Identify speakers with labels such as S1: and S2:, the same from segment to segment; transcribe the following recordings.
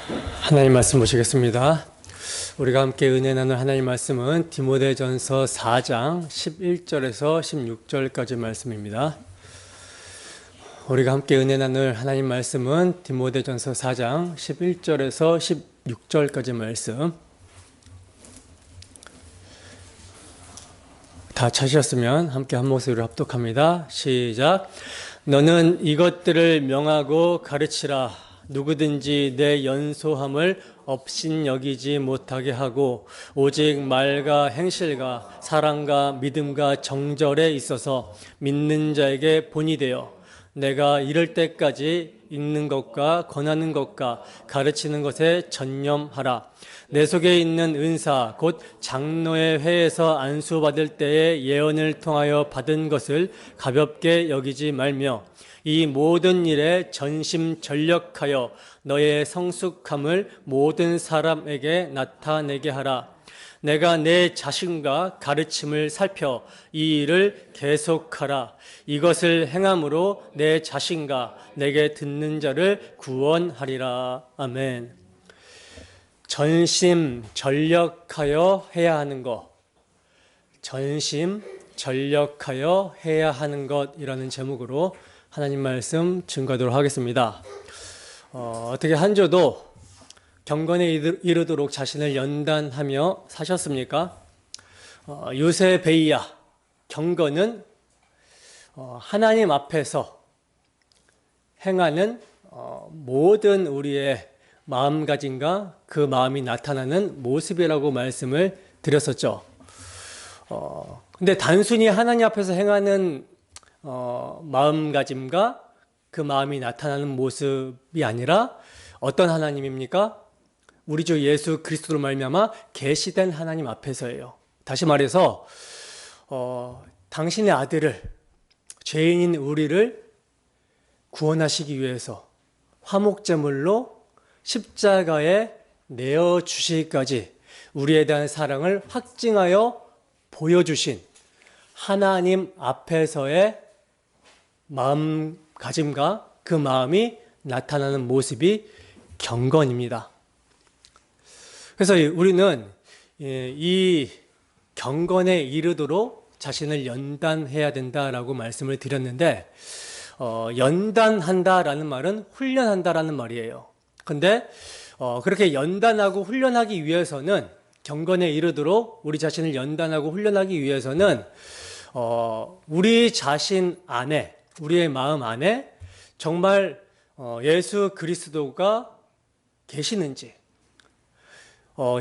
S1: 하나님 말씀 보시겠습니다. 우리가 함께 은혜 나눌 하나님 말씀은 디모데전서 4장 11절에서 16절까지 말씀입니다. 우리가 함께 은혜 나눌 하나님 말씀은 디모데전서 4장 11절에서 16절까지 말씀. 다 찾으셨으면 함께 한 목소리로 합독합니다. 시작. 너는 이것들을 명하고 가르치라. 누구든지 내 연소함을 업신여기지 못하게 하고 오직 말과 행실과 사랑과 믿음과 정절에 있어서 믿는 자에게 본이 되어 내가 이럴 때까지 읽는 것과 권하는 것과 가르치는 것에 전념하라. 내 속에 있는 은사 곧 장로의 회에서 안수받을 때에 예언을 통하여 받은 것을 가볍게 여기지 말며 이 모든 일에 전심전력하여 너의 성숙함을 모든 사람에게 나타내게 하라. 내가 내 자신과 가르침을 살펴 이 일을 계속하라. 이것을 행함으로 내 자신과 내게 듣는 자를 구원하리라. 아멘. 전심전력하여 해야 하는 것. 전심전력하여 해야 하는 것이라는 제목으로 하나님 말씀 증거하도록 하겠습니다. 어떻게 한 주도 경건에 이르도록 자신을 연단하며 사셨습니까? 유세베이야, 경건은 하나님 앞에서 행하는 모든 우리의 마음가짐과 그 마음이 나타나는 모습이라고 말씀을 드렸었죠. 근데 단순히 하나님 앞에서 행하는 마음가짐과 그 마음이 나타나는 모습이 아니라 어떤 하나님입니까? 우리 주 예수 그리스도로 말미암아 계시된 하나님 앞에서예요. 다시 말해서 당신의 아들을, 죄인인 우리를 구원하시기 위해서 화목제물로 십자가에 내어주시기까지 우리에 대한 사랑을 확증하여 보여주신 하나님 앞에서의 마음가짐과 그 마음이 나타나는 모습이 경건입니다. 그래서 우리는 이 경건에 이르도록 자신을 연단해야 된다라고 말씀을 드렸는데, 연단한다라는 말은 훈련한다라는 말이에요. 근데 그렇게 연단하고 훈련하기 위해서는, 경건에 이르도록 우리 자신을 연단하고 훈련하기 위해서는 우리 자신 안에, 우리의 마음 안에 정말 예수 그리스도가 계시는지,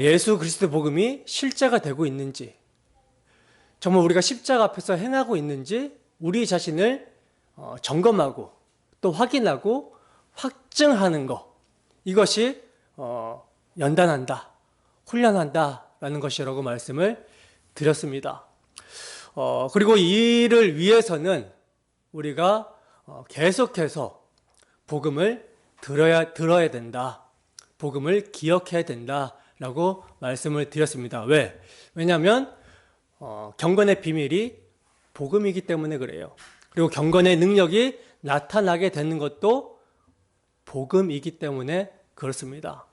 S1: 예수 그리스도 복음이 실제가 되고 있는지, 정말 우리가 십자가 앞에서 행하고 있는지 우리 자신을 점검하고 또 확인하고 확증하는 것, 이것이 연단한다, 훈련한다라는 것이라고 말씀을 드렸습니다. 그리고 이 일을 위해서는 우리가 계속해서 복음을 들어야 된다, 복음을 기억해야 된다라고 말씀을 드렸습니다. 왜냐하면 경건의 비밀이 복음이기 때문에 그래요. 그리고 경건의 능력이 나타나게 되는 것도 복음이기 때문에 그렇습니다.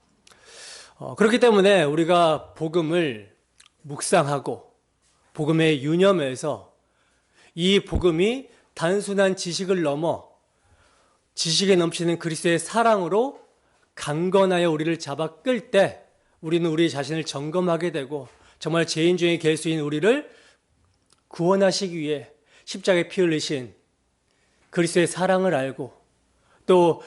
S1: 그렇기 때문에 우리가 복음을 묵상하고 복음에 유념해서 이 복음이 단순한 지식을 넘어 지식에 넘치는 그리스도의 사랑으로 강건하여 우리를 잡아 끌 때 우리는 우리 자신을 점검하게 되고 정말 죄인 중에 괴수인 우리를 구원하시기 위해 십자가에 피 흘리신 그리스도의 사랑을 알고 또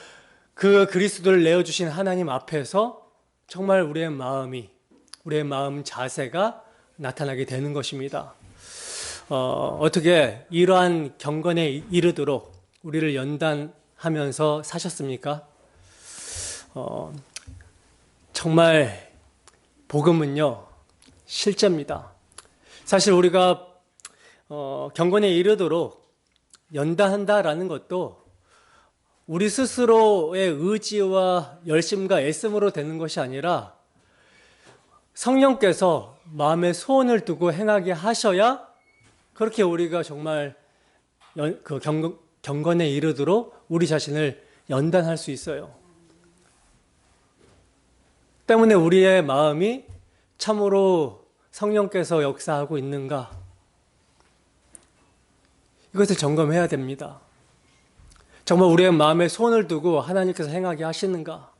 S1: 그 그리스도를 내어주신 하나님 앞에서 정말 우리의 마음 자세가 나타나게 되는 것입니다. 어떻게 이러한 경건에 이르도록 우리를 연단하면서 사셨습니까? 정말 복음은요, 실제입니다. 사실 우리가 경건에 이르도록 연단한다라는 것도 우리 스스로의 의지와 열심과 애씀으로 되는 것이 아니라 성령께서 마음에 소원을 두고 행하게 하셔야 그렇게 우리가 정말 경건에 이르도록 우리 자신을 연단할 수 있어요. 때문에 우리의 마음이 참으로 성령께서 역사하고 있는가? 이것을 점검해야 됩니다. 정말 우리의 마음에 손을 두고 하나님께서 행하게 하시는가?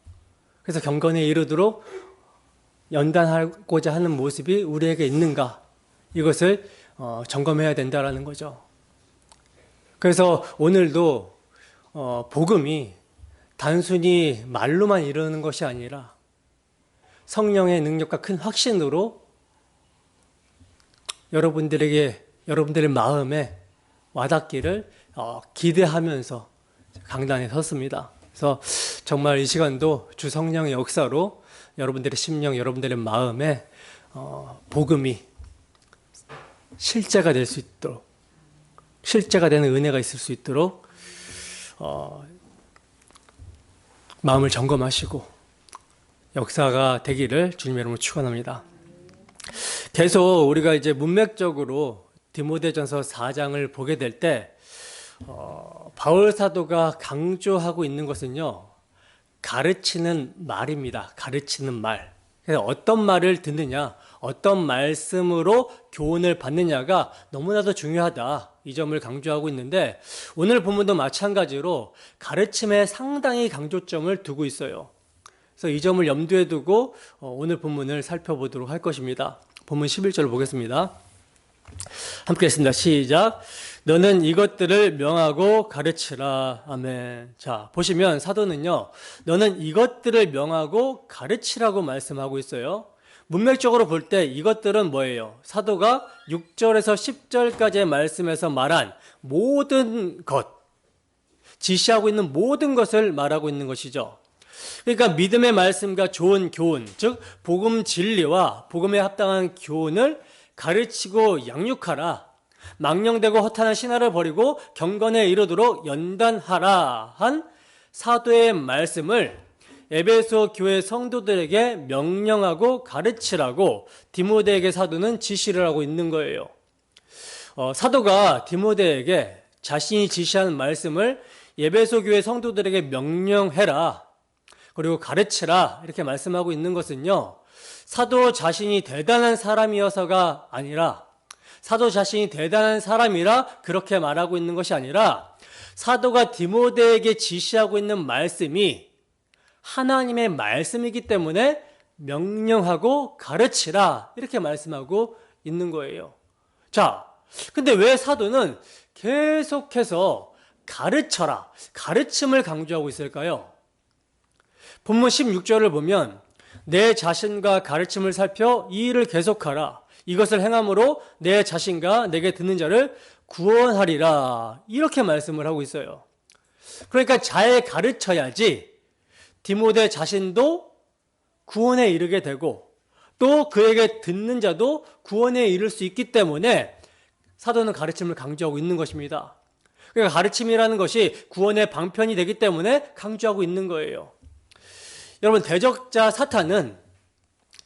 S1: 그래서 경건에 이르도록 연단하고자 하는 모습이 우리에게 있는가? 이것을 점검해야 된다라는 거죠. 그래서 오늘도 복음이 단순히 말로만 이루는 것이 아니라 성령의 능력과 큰 확신으로 여러분들의 마음에 와닿기를 기대하면서 강단에 섰습니다. 그래서 정말 이 시간도 주 성령의 역사로 여러분들의 심령, 여러분들의 마음에 복음이 실제가 될 수 있도록, 실제가 되는 은혜가 있을 수 있도록 마음을 점검하시고 역사가 되기를 주님의 이름으로 축원합니다. 계속 우리가 이제 문맥적으로 디모데전서 4장을 보게 될 때 바울 사도가 강조하고 있는 것은요, 가르치는 말입니다. 가르치는 말. 그래서 어떤 말을 듣느냐, 어떤 말씀으로 교훈을 받느냐가 너무나도 중요하다. 이 점을 강조하고 있는데 오늘 본문도 마찬가지로 가르침에 상당히 강조점을 두고 있어요. 그래서 이 점을 염두에 두고 오늘 본문을 살펴보도록 할 것입니다. 본문 11절 보겠습니다. 함께 했습니다. 시작. 너는 이것들을 명하고 가르치라. 아멘. 자, 보시면 사도는요, 너는 이것들을 명하고 가르치라고 말씀하고 있어요. 문맥적으로 볼 때 이것들은 뭐예요? 사도가 6절에서 10절까지의 말씀에서 말한 모든 것, 지시하고 있는 모든 것을 말하고 있는 것이죠. 그러니까 믿음의 말씀과 좋은 교훈, 즉 복음 진리와 복음에 합당한 교훈을 가르치고 양육하라. 망령되고 허탄한 신화를 버리고 경건에 이르도록 연단하라 한 사도의 말씀을 에베소 교회 성도들에게 명령하고 가르치라고 디모데에게 사도는 지시를 하고 있는 거예요. 사도가 디모데에게 자신이 지시한 말씀을 에베소 교회 성도들에게 명령해라, 그리고 가르치라 이렇게 말씀하고 있는 것은요, 사도 자신이 대단한 사람이어서가 아니라, 사도 자신이 대단한 사람이라 그렇게 말하고 있는 것이 아니라, 사도가 디모데에게 지시하고 있는 말씀이 하나님의 말씀이기 때문에 명령하고 가르치라 이렇게 말씀하고 있는 거예요. 자, 근데 왜 사도는 계속해서 가르쳐라, 가르침을 강조하고 있을까요? 본문 16절을 보면 내 자신과 가르침을 살펴 이 일을 계속하라. 이것을 행함으로 내 자신과 내게 듣는 자를 구원하리라. 이렇게 말씀을 하고 있어요. 그러니까 잘 가르쳐야지 디모데 자신도 구원에 이르게 되고 또 그에게 듣는 자도 구원에 이를 수 있기 때문에 사도는 가르침을 강조하고 있는 것입니다. 그러니까 가르침이라는 것이 구원의 방편이 되기 때문에 강조하고 있는 거예요. 여러분, 대적자 사탄은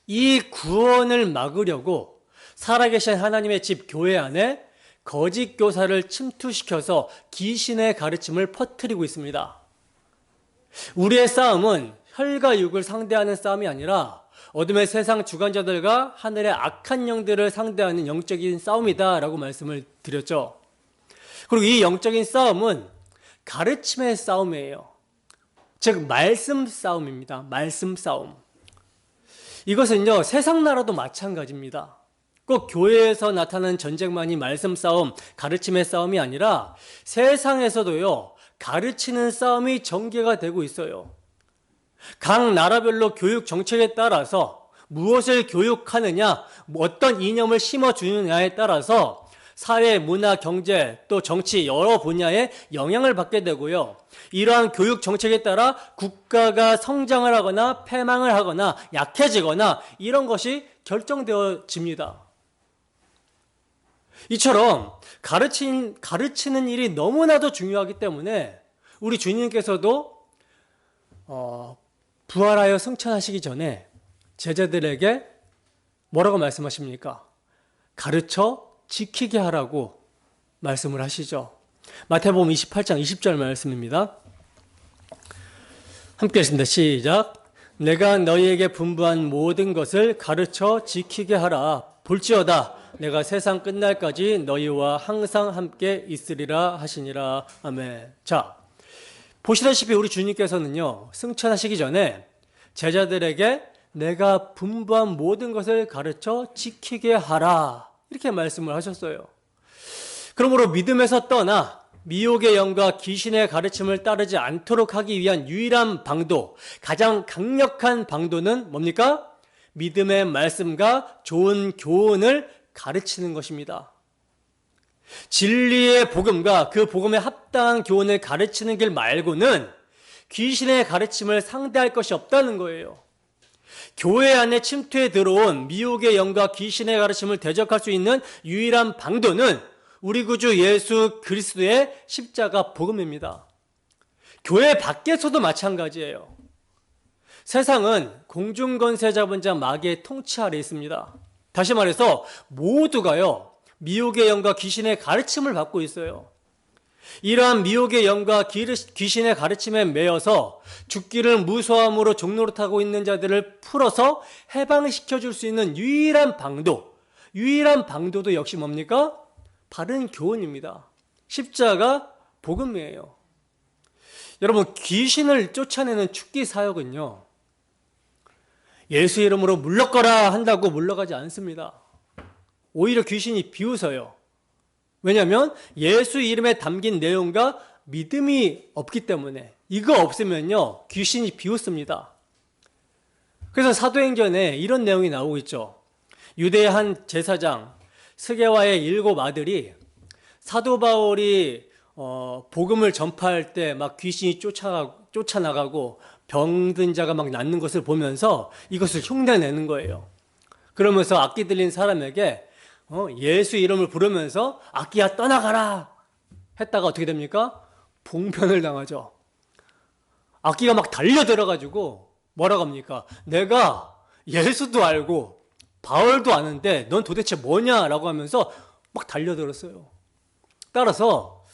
S1: 이 구원을 막으려고 살아계신 하나님의 집 교회 안에 거짓 교사를 침투시켜서 귀신의 가르침을 퍼뜨리고 있습니다. 우리의 싸움은 혈과 육을 상대하는 싸움이 아니라 어둠의 세상 주관자들과 하늘의 악한 영들을 상대하는 영적인 싸움이다 라고 말씀을 드렸죠. 그리고 이 영적인 싸움은 가르침의 싸움이에요. 즉 말씀 싸움입니다. 말씀 싸움. 이것은요, 세상 나라도 마찬가지입니다. 꼭 교회에서 나타나는 전쟁만이 말씀 싸움, 가르침의 싸움이 아니라 세상에서도요, 가르치는 싸움이 전개가 되고 있어요. 각 나라별로 교육 정책에 따라서 무엇을 교육하느냐, 어떤 이념을 심어주느냐에 따라서 사회, 문화, 경제, 또 정치 여러 분야에 영향을 받게 되고요. 이러한 교육 정책에 따라 국가가 성장을 하거나 패망을 하거나 약해지거나 이런 것이 결정되어집니다. 이처럼 가르치는 일이 너무나도 중요하기 때문에 우리 주님께서도 부활하여 승천하시기 전에 제자들에게 뭐라고 말씀하십니까? 가르쳐 지키게 하라고 말씀을 하시죠. 마태복음 28장 20절 말씀입니다. 함께 하십니다. 시작. 내가 너희에게 분부한 모든 것을 가르쳐 지키게 하라. 볼지어다 내가 세상 끝날까지 너희와 항상 함께 있으리라 하시니라. 아멘. 자, 보시다시피 우리 주님께서는요, 승천하시기 전에 제자들에게 내가 분부한 모든 것을 가르쳐 지키게 하라, 이렇게 말씀을 하셨어요. 그러므로 믿음에서 떠나 미혹의 영과 귀신의 가르침을 따르지 않도록 하기 위한 유일한 방도, 가장 강력한 방도는 뭡니까? 믿음의 말씀과 좋은 교훈을 가르치는 것입니다. 진리의 복음과 그 복음에 합당한 교훈을 가르치는 길 말고는 귀신의 가르침을 상대할 것이 없다는 거예요. 교회 안에 침투해 들어온 미혹의 영과 귀신의 가르침을 대적할 수 있는 유일한 방도는 우리 구주 예수 그리스도의 십자가 복음입니다. 교회 밖에서도 마찬가지예요. 세상은 공중권세 잡은 자 마귀의 통치 아래 있습니다. 다시 말해서 모두가요, 미혹의 영과 귀신의 가르침을 받고 있어요. 이러한 미혹의 영과 귀신의 가르침에 매여서 죽기를 무소함으로 종노릇하고 있는 자들을 풀어서 해방시켜 줄 수 있는 유일한 방도도 역시 뭡니까? 바른 교훈입니다. 십자가 복음이에요. 여러분, 귀신을 쫓아내는 축기 사역은요, 예수 이름으로 물러가라 한다고 물러가지 않습니다. 오히려 귀신이 비웃어요. 왜냐하면 예수 이름에 담긴 내용과 믿음이 없기 때문에, 이거 없으면요 귀신이 비웃습니다. 그래서 사도행전에 이런 내용이 나오고 있죠. 유대의 한 제사장 스게와의 7 아들이 사도 바울이 복음을 전파할 때 막 귀신이 쫓아나가고 병든 자가 막 낫는 것을 보면서 이것을 흉내내는 거예요. 그러면서 악기 들린 사람에게 예수 이름을 부르면서 악기야 떠나가라 했다가 어떻게 됩니까? 봉변을 당하죠. 악기가 막 달려들어가지고 뭐라고 합니까? 내가 예수도 알고 바울도 아는데 넌 도대체 뭐냐라고 하면서 막 달려들었어요. 따라서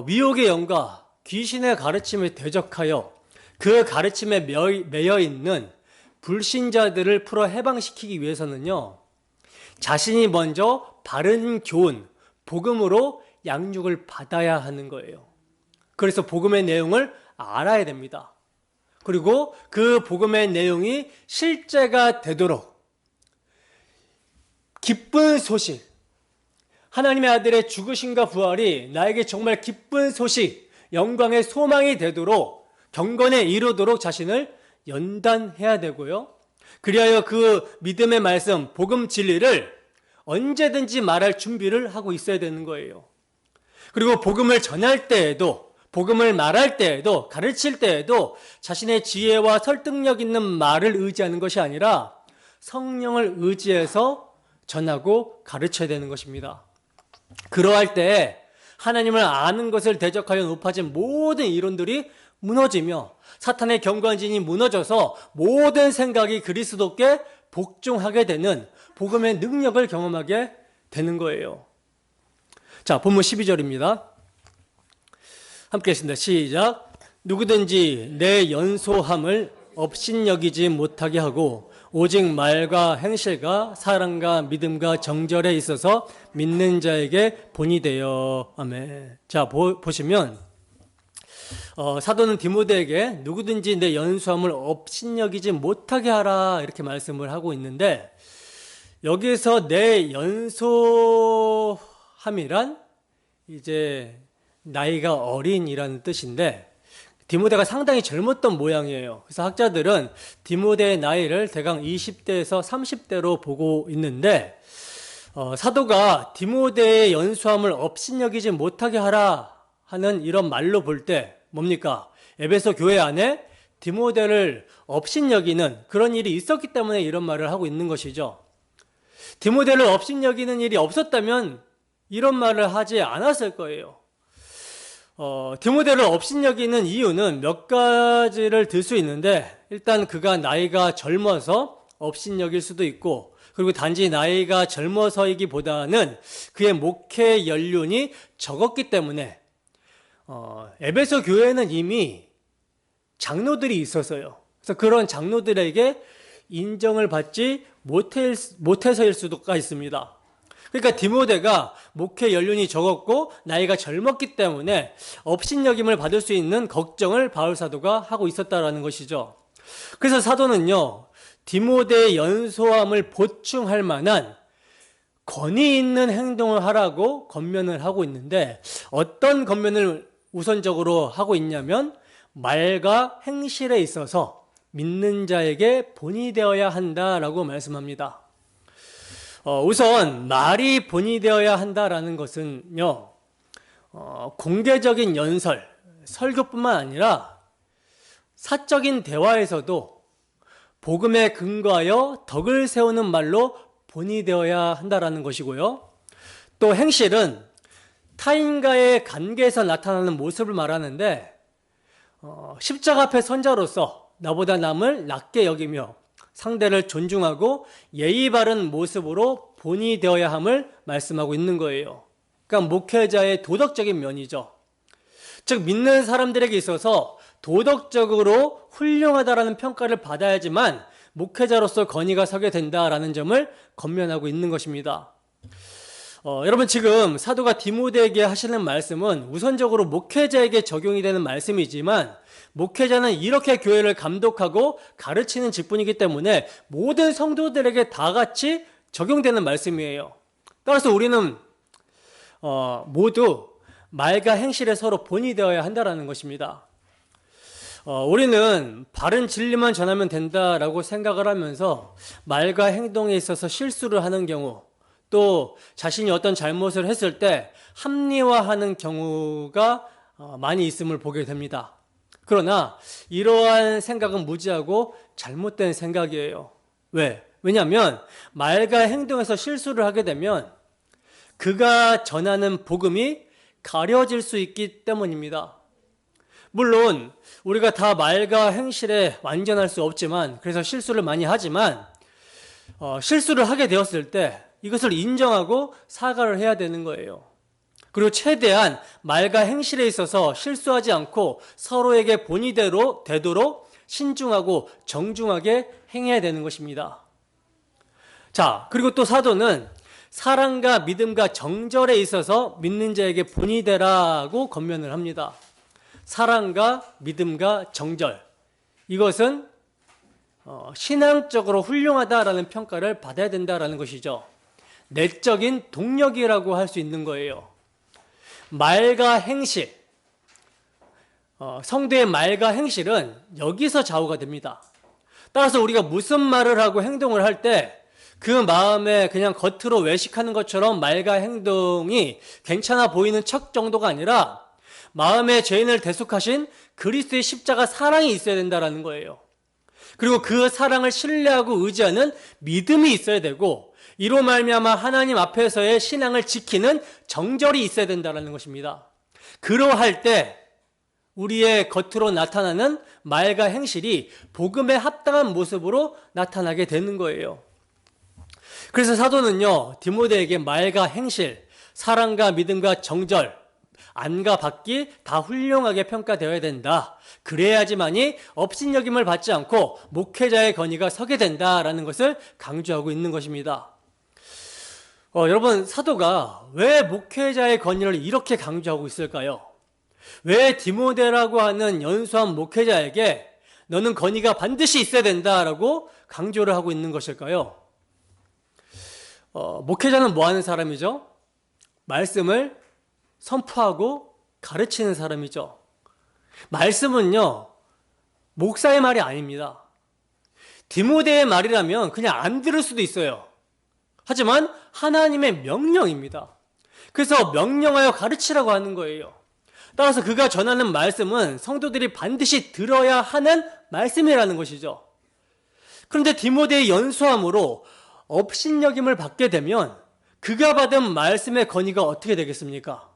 S1: 미혹의 영과 귀신의 가르침을 대적하여 그 가르침에 매여 있는 불신자들을 풀어 해방시키기 위해서는요, 자신이 먼저 바른 교훈, 복음으로 양육을 받아야 하는 거예요. 그래서 복음의 내용을 알아야 됩니다. 그리고 그 복음의 내용이 실제가 되도록 기쁜 소식, 하나님의 아들의 죽으심과 부활이 나에게 정말 기쁜 소식, 영광의 소망이 되도록 경건에 이르도록 자신을 연단해야 되고요. 그리하여 그 믿음의 말씀, 복음 진리를 언제든지 말할 준비를 하고 있어야 되는 거예요. 그리고 복음을 전할 때에도, 복음을 말할 때에도, 가르칠 때에도 자신의 지혜와 설득력 있는 말을 의지하는 것이 아니라 성령을 의지해서 전하고 가르쳐야 되는 것입니다. 그러할 때 하나님을 아는 것을 대적하여 높아진 모든 이론들이 무너지며 사탄의 경관진이 무너져서 모든 생각이 그리스도께 복종하게 되는 복음의 능력을 경험하게 되는 거예요. 자, 본문 12절입니다. 함께 했습니다. 시작. 누구든지 내 연소함을 업신여기지 못하게 하고 오직 말과 행실과 사랑과 믿음과 정절에 있어서 믿는 자에게 본이 되어. 아멘. 자, 보시면 사도는 디모데에게 누구든지 내 연소함을 업신여기지 못하게 하라 이렇게 말씀을 하고 있는데, 여기에서 내 연소함이란 이제 나이가 어린이라는 뜻인데, 디모데가 상당히 젊었던 모양이에요. 그래서 학자들은 디모데의 나이를 대강 20대에서 30대로 보고 있는데, 사도가 디모데의 연소함을 업신여기지 못하게 하라 하는 이런 말로 볼 때 뭡니까? 에베소 교회 안에 디모데를 업신여기는 그런 일이 있었기 때문에 이런 말을 하고 있는 것이죠. 디모데를 업신여기는 일이 없었다면 이런 말을 하지 않았을 거예요. 디모데를 업신여기는 이유는 몇 가지를 들 수 있는데, 일단 그가 나이가 젊어서 업신여길 수도 있고, 그리고 단지 나이가 젊어서이기보다는 그의 목회 연륜이 적었기 때문에 에베소 교회는 이미 장로들이 있었어요. 그래서 그런 장로들에게 인정을 받지 못해서일 수가 있습니다. 그러니까 디모데가 목회 연륜이 적었고 나이가 젊었기 때문에 업신여김을 받을 수 있는 걱정을 바울 사도가 하고 있었다라는 것이죠. 그래서 사도는요, 디모데의 연소함을 보충할 만한 권위 있는 행동을 하라고 권면을 하고 있는데, 어떤 권면을 우선적으로 하고 있냐면 말과 행실에 있어서 믿는 자에게 본이 되어야 한다라고 말씀합니다. 우선 말이 본이 되어야 한다라는 것은요, 공개적인 연설, 설교뿐만 아니라 사적인 대화에서도 복음에 근거하여 덕을 세우는 말로 본이 되어야 한다라는 것이고요. 또 행실은 타인과의 관계에서 나타나는 모습을 말하는데, 십자가 앞에 선자로서 나보다 남을 낮게 여기며 상대를 존중하고 예의 바른 모습으로 본이 되어야 함을 말씀하고 있는 거예요. 그러니까 목회자의 도덕적인 면이죠. 즉 믿는 사람들에게 있어서 도덕적으로 훌륭하다라는 평가를 받아야지만 목회자로서 권위가 서게 된다라는 점을 권면하고 있는 것입니다. 여러분, 지금 사도가 디모데에게 하시는 말씀은 우선적으로 목회자에게 적용이 되는 말씀이지만, 목회자는 이렇게 교회를 감독하고 가르치는 직분이기 때문에 모든 성도들에게 다 같이 적용되는 말씀이에요. 따라서 우리는 모두 말과 행실에 서로 본이 되어야 한다는 것입니다. 우리는 바른 진리만 전하면 된다라고 생각을 하면서 말과 행동에 있어서 실수를 하는 경우, 또 자신이 어떤 잘못을 했을 때 합리화하는 경우가 많이 있음을 보게 됩니다. 그러나 이러한 생각은 무지하고 잘못된 생각이에요. 왜냐하면 말과 행동에서 실수를 하게 되면 그가 전하는 복음이 가려질 수 있기 때문입니다. 물론 우리가 다 말과 행실에 완전할 수 없지만, 그래서 실수를 많이 하지만 실수를 하게 되었을 때 이것을 인정하고 사과를 해야 되는 거예요. 그리고 최대한 말과 행실에 있어서 실수하지 않고 서로에게 본이 되도록 신중하고 정중하게 행해야 되는 것입니다. 자, 그리고 또 사도는 사랑과 믿음과 정절에 있어서 믿는 자에게 본이 되라고 권면을 합니다. 사랑과 믿음과 정절, 이것은 신앙적으로 훌륭하다라는 평가를 받아야 된다라는 것이죠. 내적인 동력이라고 할 수 있는 거예요. 말과 행실, 성도의 말과 행실은 여기서 좌우가 됩니다. 따라서 우리가 무슨 말을 하고 행동을 할 때 그 마음에 그냥 겉으로 외식하는 것처럼 말과 행동이 괜찮아 보이는 척 정도가 아니라 마음의 죄인을 대속하신 그리스도의 십자가 사랑이 있어야 된다는 거예요. 그리고 그 사랑을 신뢰하고 의지하는 믿음이 있어야 되고, 이로 말미암아 하나님 앞에서의 신앙을 지키는 정절이 있어야 된다는 것입니다. 그러할 때 우리의 겉으로 나타나는 말과 행실이 복음에 합당한 모습으로 나타나게 되는 거예요. 그래서 사도는요, 디모데에게 말과 행실, 사랑과 믿음과 정절, 안과 밖이 다 훌륭하게 평가되어야 된다. 그래야지만이 업신여김을 받지 않고 목회자의 권위가 서게 된다라는 것을 강조하고 있는 것입니다. 여러분, 사도가 왜 목회자의 권위를 이렇게 강조하고 있을까요? 왜 디모데라고 하는 연소한 목회자에게 너는 권위가 반드시 있어야 된다라고 강조를 하고 있는 것일까요? 목회자는 뭐 하는 사람이죠? 말씀을 선포하고 가르치는 사람이죠. 말씀은요, 목사의 말이 아닙니다. 디모데의 말이라면 그냥 안 들을 수도 있어요. 하지만 하나님의 명령입니다. 그래서 명령하여 가르치라고 하는 거예요. 따라서 그가 전하는 말씀은 성도들이 반드시 들어야 하는 말씀이라는 것이죠. 그런데 디모데의 연소함으로 업신여김을 받게 되면 그가 받은 말씀의 권위가 어떻게 되겠습니까?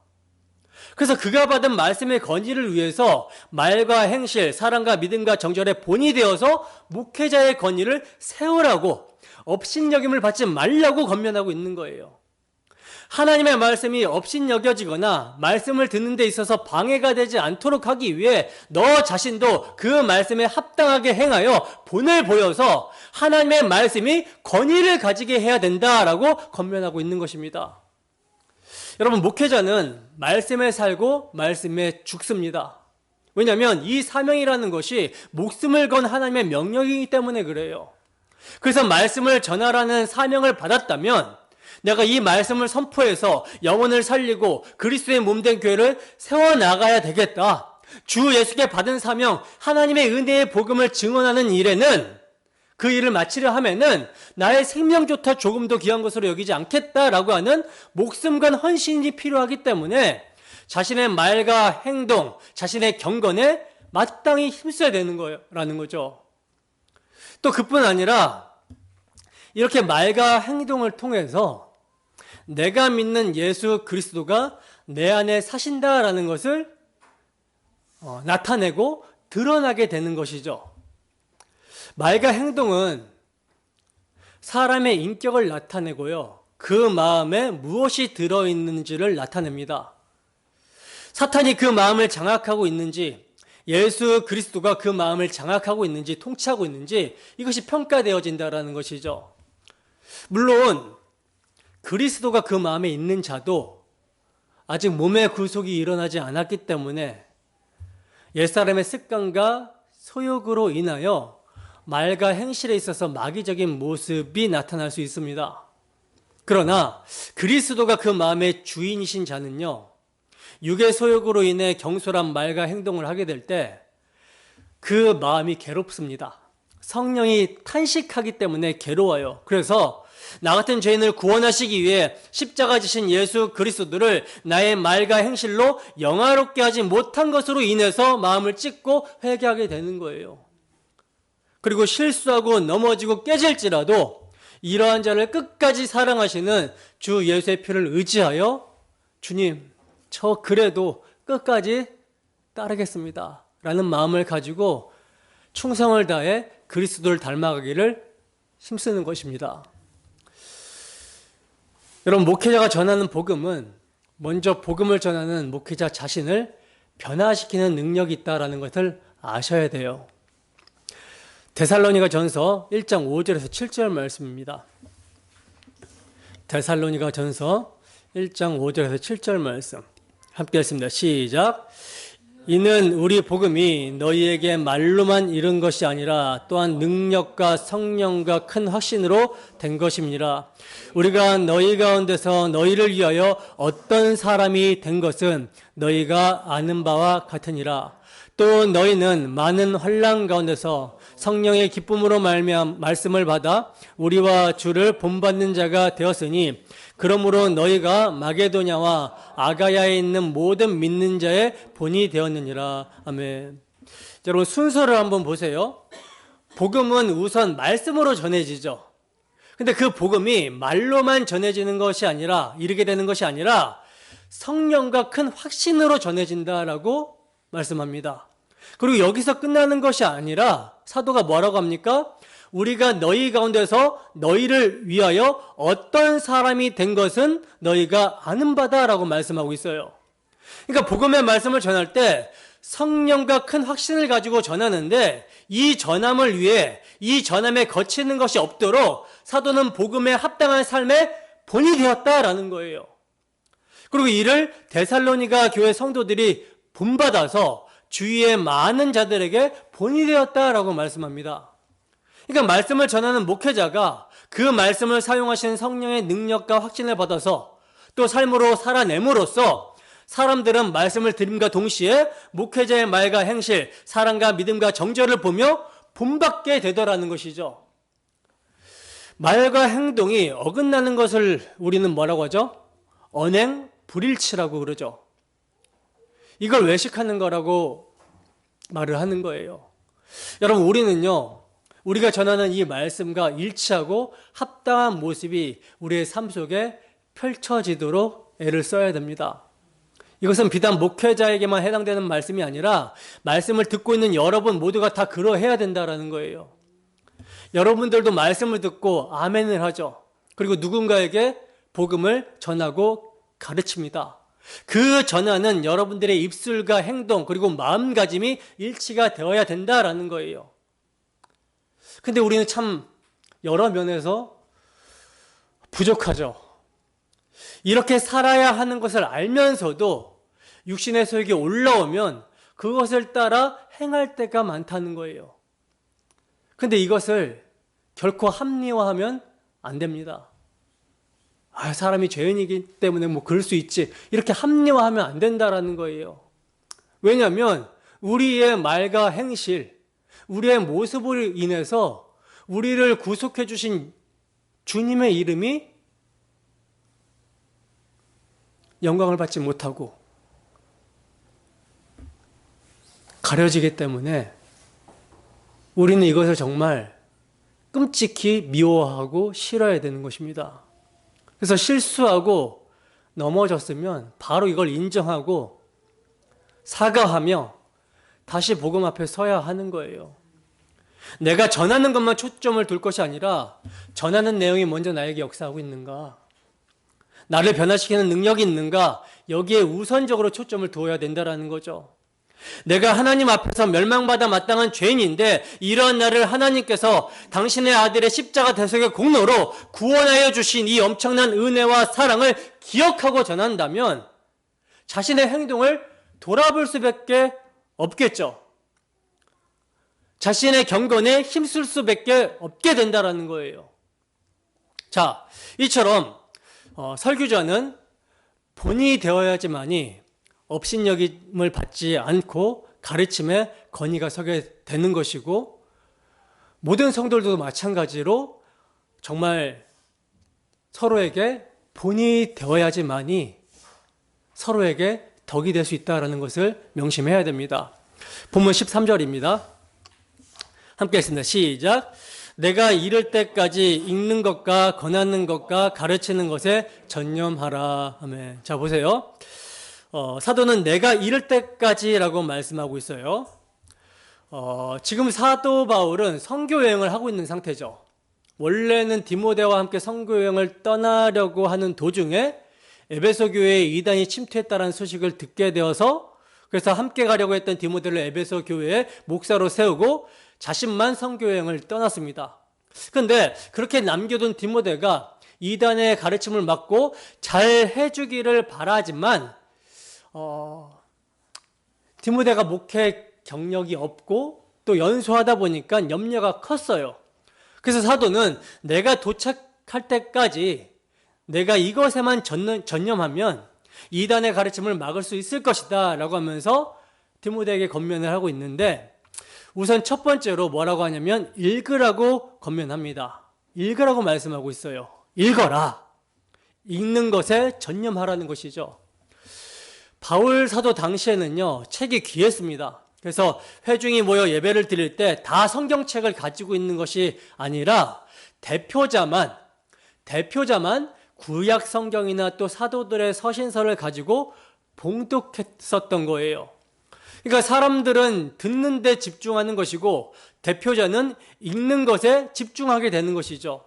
S1: 그래서 그가 받은 말씀의 권위를 위해서 말과 행실, 사랑과 믿음과 정절의 본이 되어서 목회자의 권위를 세우라고, 업신여김을 받지 말라고 권면하고 있는 거예요. 하나님의 말씀이 업신여겨지거나 말씀을 듣는 데 있어서 방해가 되지 않도록 하기 위해 너 자신도 그 말씀에 합당하게 행하여 본을 보여서 하나님의 말씀이 권위를 가지게 해야 된다라고 권면하고 있는 것입니다. 여러분, 목회자는 말씀에 살고 말씀에 죽습니다. 왜냐하면 이 사명이라는 것이 목숨을 건 하나님의 명령이기 때문에 그래요. 그래서 말씀을 전하라는 사명을 받았다면 내가 이 말씀을 선포해서 영혼을 살리고 그리스도의 몸된 교회를 세워나가야 되겠다. 주 예수께 받은 사명, 하나님의 은혜의 복음을 증언하는 일에는, 그 일을 마치려 하면은 나의 생명조차 조금 더 귀한 것으로 여기지 않겠다라고 하는 목숨 건 헌신이 필요하기 때문에 자신의 말과 행동, 자신의 경건에 마땅히 힘써야 되는 거라는 거죠. 또 그뿐 아니라 이렇게 말과 행동을 통해서 내가 믿는 예수 그리스도가 내 안에 사신다라는 것을 나타내고 드러나게 되는 것이죠. 말과 행동은 사람의 인격을 나타내고요, 그 마음에 무엇이 들어있는지를 나타냅니다. 사탄이 그 마음을 장악하고 있는지, 예수 그리스도가 그 마음을 장악하고 있는지, 통치하고 있는지, 이것이 평가되어진다라는 것이죠. 물론 그리스도가 그 마음에 있는 자도 아직 몸의 구속이 일어나지 않았기 때문에 옛사람의 습관과 소욕으로 인하여 말과 행실에 있어서 마귀적인 모습이 나타날 수 있습니다. 그러나 그리스도가 그 마음의 주인이신 자는요, 육의 소욕으로 인해 경솔한 말과 행동을 하게 될 때 그 마음이 괴롭습니다. 성령이 탄식하기 때문에 괴로워요. 그래서 나 같은 죄인을 구원하시기 위해 십자가 지신 예수 그리스도를 나의 말과 행실로 영화롭게 하지 못한 것으로 인해서 마음을 찢고 회개하게 되는 거예요. 그리고 실수하고 넘어지고 깨질지라도 이러한 자를 끝까지 사랑하시는 주 예수의 피를 의지하여 주님, 저 그래도 끝까지 따르겠습니다 라는 마음을 가지고 충성을 다해 그리스도를 닮아가기를 힘쓰는 것입니다. 여러분, 목회자가 전하는 복음은 먼저 복음을 전하는 목회자 자신을 변화시키는 능력이 있다는 것을 아셔야 돼요. 데살로니가 전서 1장 5절에서 7절 말씀입니다. 데살로니가 전서 1장 5절에서 7절 말씀 함께 했습니다. 시작. 이는 우리 복음이 너희에게 말로만 이른 것이 아니라 또한 능력과 성령과 큰 확신으로 된 것입니다. 우리가 너희 가운데서 너희를 위하여 어떤 사람이 된 것은 너희가 아는 바와 같으니라. 또 너희는 많은 환난 가운데서 성령의 기쁨으로 말씀을 받아 우리와 주를 본받는 자가 되었으니, 그러므로 너희가 마게도냐와 아가야에 있는 모든 믿는 자의 본이 되었느니라. 아멘. 여러분, 순서를 한번 보세요. 복음은 우선 말씀으로 전해지죠. 근데 그 복음이 말로만 전해지는 것이 아니라, 이르게 되는 것이 아니라 성령과 큰 확신으로 전해진다라고 말씀합니다. 그리고 여기서 끝나는 것이 아니라 사도가 뭐라고 합니까? 우리가 너희 가운데서 너희를 위하여 어떤 사람이 된 것은 너희가 아는 바다라고 말씀하고 있어요. 그러니까 복음의 말씀을 전할 때 성령과 큰 확신을 가지고 전하는데, 이 전함을 위해 이 전함에 거치는 것이 없도록 사도는 복음에 합당한 삶의 본이 되었다라는 거예요. 그리고 이를 데살로니가 교회 성도들이 본받아서 주위의 많은 자들에게 본이 되었다라고 말씀합니다. 그러니까 말씀을 전하는 목회자가 그 말씀을 사용하시는 성령의 능력과 확신을 받아서 또 삶으로 살아냄으로써 사람들은 말씀을 들음과 동시에 목회자의 말과 행실, 사랑과 믿음과 정절을 보며 본받게 되더라는 것이죠. 말과 행동이 어긋나는 것을 우리는 뭐라고 하죠? 언행 불일치라고 그러죠. 이걸 외식하는 거라고 말을 하는 거예요. 여러분, 우리는요, 우리가 전하는 이 말씀과 일치하고 합당한 모습이 우리의 삶 속에 펼쳐지도록 애를 써야 됩니다. 이것은 비단 목회자에게만 해당되는 말씀이 아니라 말씀을 듣고 있는 여러분 모두가 다 그러해야 된다는 거예요. 여러분들도 말씀을 듣고 아멘을 하죠. 그리고 누군가에게 복음을 전하고 가르칩니다. 그 전하는 여러분들의 입술과 행동 그리고 마음가짐이 일치가 되어야 된다라는 거예요. 근데 우리는 참 여러 면에서 부족하죠. 이렇게 살아야 하는 것을 알면서도 육신의 소욕이 올라오면 그것을 따라 행할 때가 많다는 거예요. 근데 이것을 결코 합리화하면 안 됩니다. 사람이 죄인이기 때문에 뭐 그럴 수 있지. 이렇게 합리화하면 안 된다라는 거예요. 왜냐하면 우리의 말과 행실, 우리의 모습으로 인해서 우리를 구속해 주신 주님의 이름이 영광을 받지 못하고 가려지기 때문에 우리는 이것을 정말 끔찍히 미워하고 싫어야 되는 것입니다. 그래서 실수하고 넘어졌으면 바로 이걸 인정하고 사과하며 다시 복음 앞에 서야 하는 거예요. 내가 전하는 것만 초점을 둘 것이 아니라 전하는 내용이 먼저 나에게 역사하고 있는가, 나를 변화시키는 능력이 있는가, 여기에 우선적으로 초점을 두어야 된다는 거죠. 내가 하나님 앞에서 멸망받아 마땅한 죄인인데 이러한 나를 하나님께서 당신의 아들의 십자가 대속의 공로로 구원하여 주신 이 엄청난 은혜와 사랑을 기억하고 전한다면 자신의 행동을 돌아볼 수밖에 없겠죠. 자신의 경건에 힘쓸 수밖에 없게 된다는 거예요. 자, 이처럼 설교자는 본이 되어야지만이 업신여김을 받지 않고 가르침에 건의가 서게 되는 것이고, 모든 성도들도 마찬가지로 정말 서로에게 본이 되어야지만이 서로에게 덕이 될 수 있다는 것을 명심해야 됩니다. 본문 13절입니다. 함께 했습니다. 시작. 내가 이를 때까지 읽는 것과 권하는 것과 가르치는 것에 전념하라. 아멘. 자, 보세요. 사도는 내가 이를 때까지라고 말씀하고 있어요. 지금 사도 바울은 선교 여행을 하고 있는 상태죠. 원래는 디모데와 함께 선교 여행을 떠나려고 하는 도중에 에베소 교회에 이단이 침투했다는 소식을 듣게 되어서, 그래서 함께 가려고 했던 디모데를 에베소 교회에 목사로 세우고 자신만 선교 여행을 떠났습니다. 그런데 그렇게 남겨둔 디모데가 이단의 가르침을 맡고 잘 해주기를 바라지만 디모데가 목회 경력이 없고 또 연소하다 보니까 염려가 컸어요. 그래서 사도는 내가 도착할 때까지 내가 이것에만 전념하면 이단의 가르침을 막을 수 있을 것이다 라고 하면서 디모데에게 권면을 하고 있는데, 우선 첫 번째로 뭐라고 하냐면 읽으라고 권면합니다. 읽으라고 말씀하고 있어요. 읽어라. 읽는 것에 전념하라는 것이죠. 바울 사도 당시에는요, 책이 귀했습니다. 그래서 회중이 모여 예배를 드릴 때 다 성경책을 가지고 있는 것이 아니라 대표자만 구약 성경이나 또 사도들의 서신서를 가지고 봉독했었던 거예요. 그러니까 사람들은 듣는 데 집중하는 것이고 대표자는 읽는 것에 집중하게 되는 것이죠.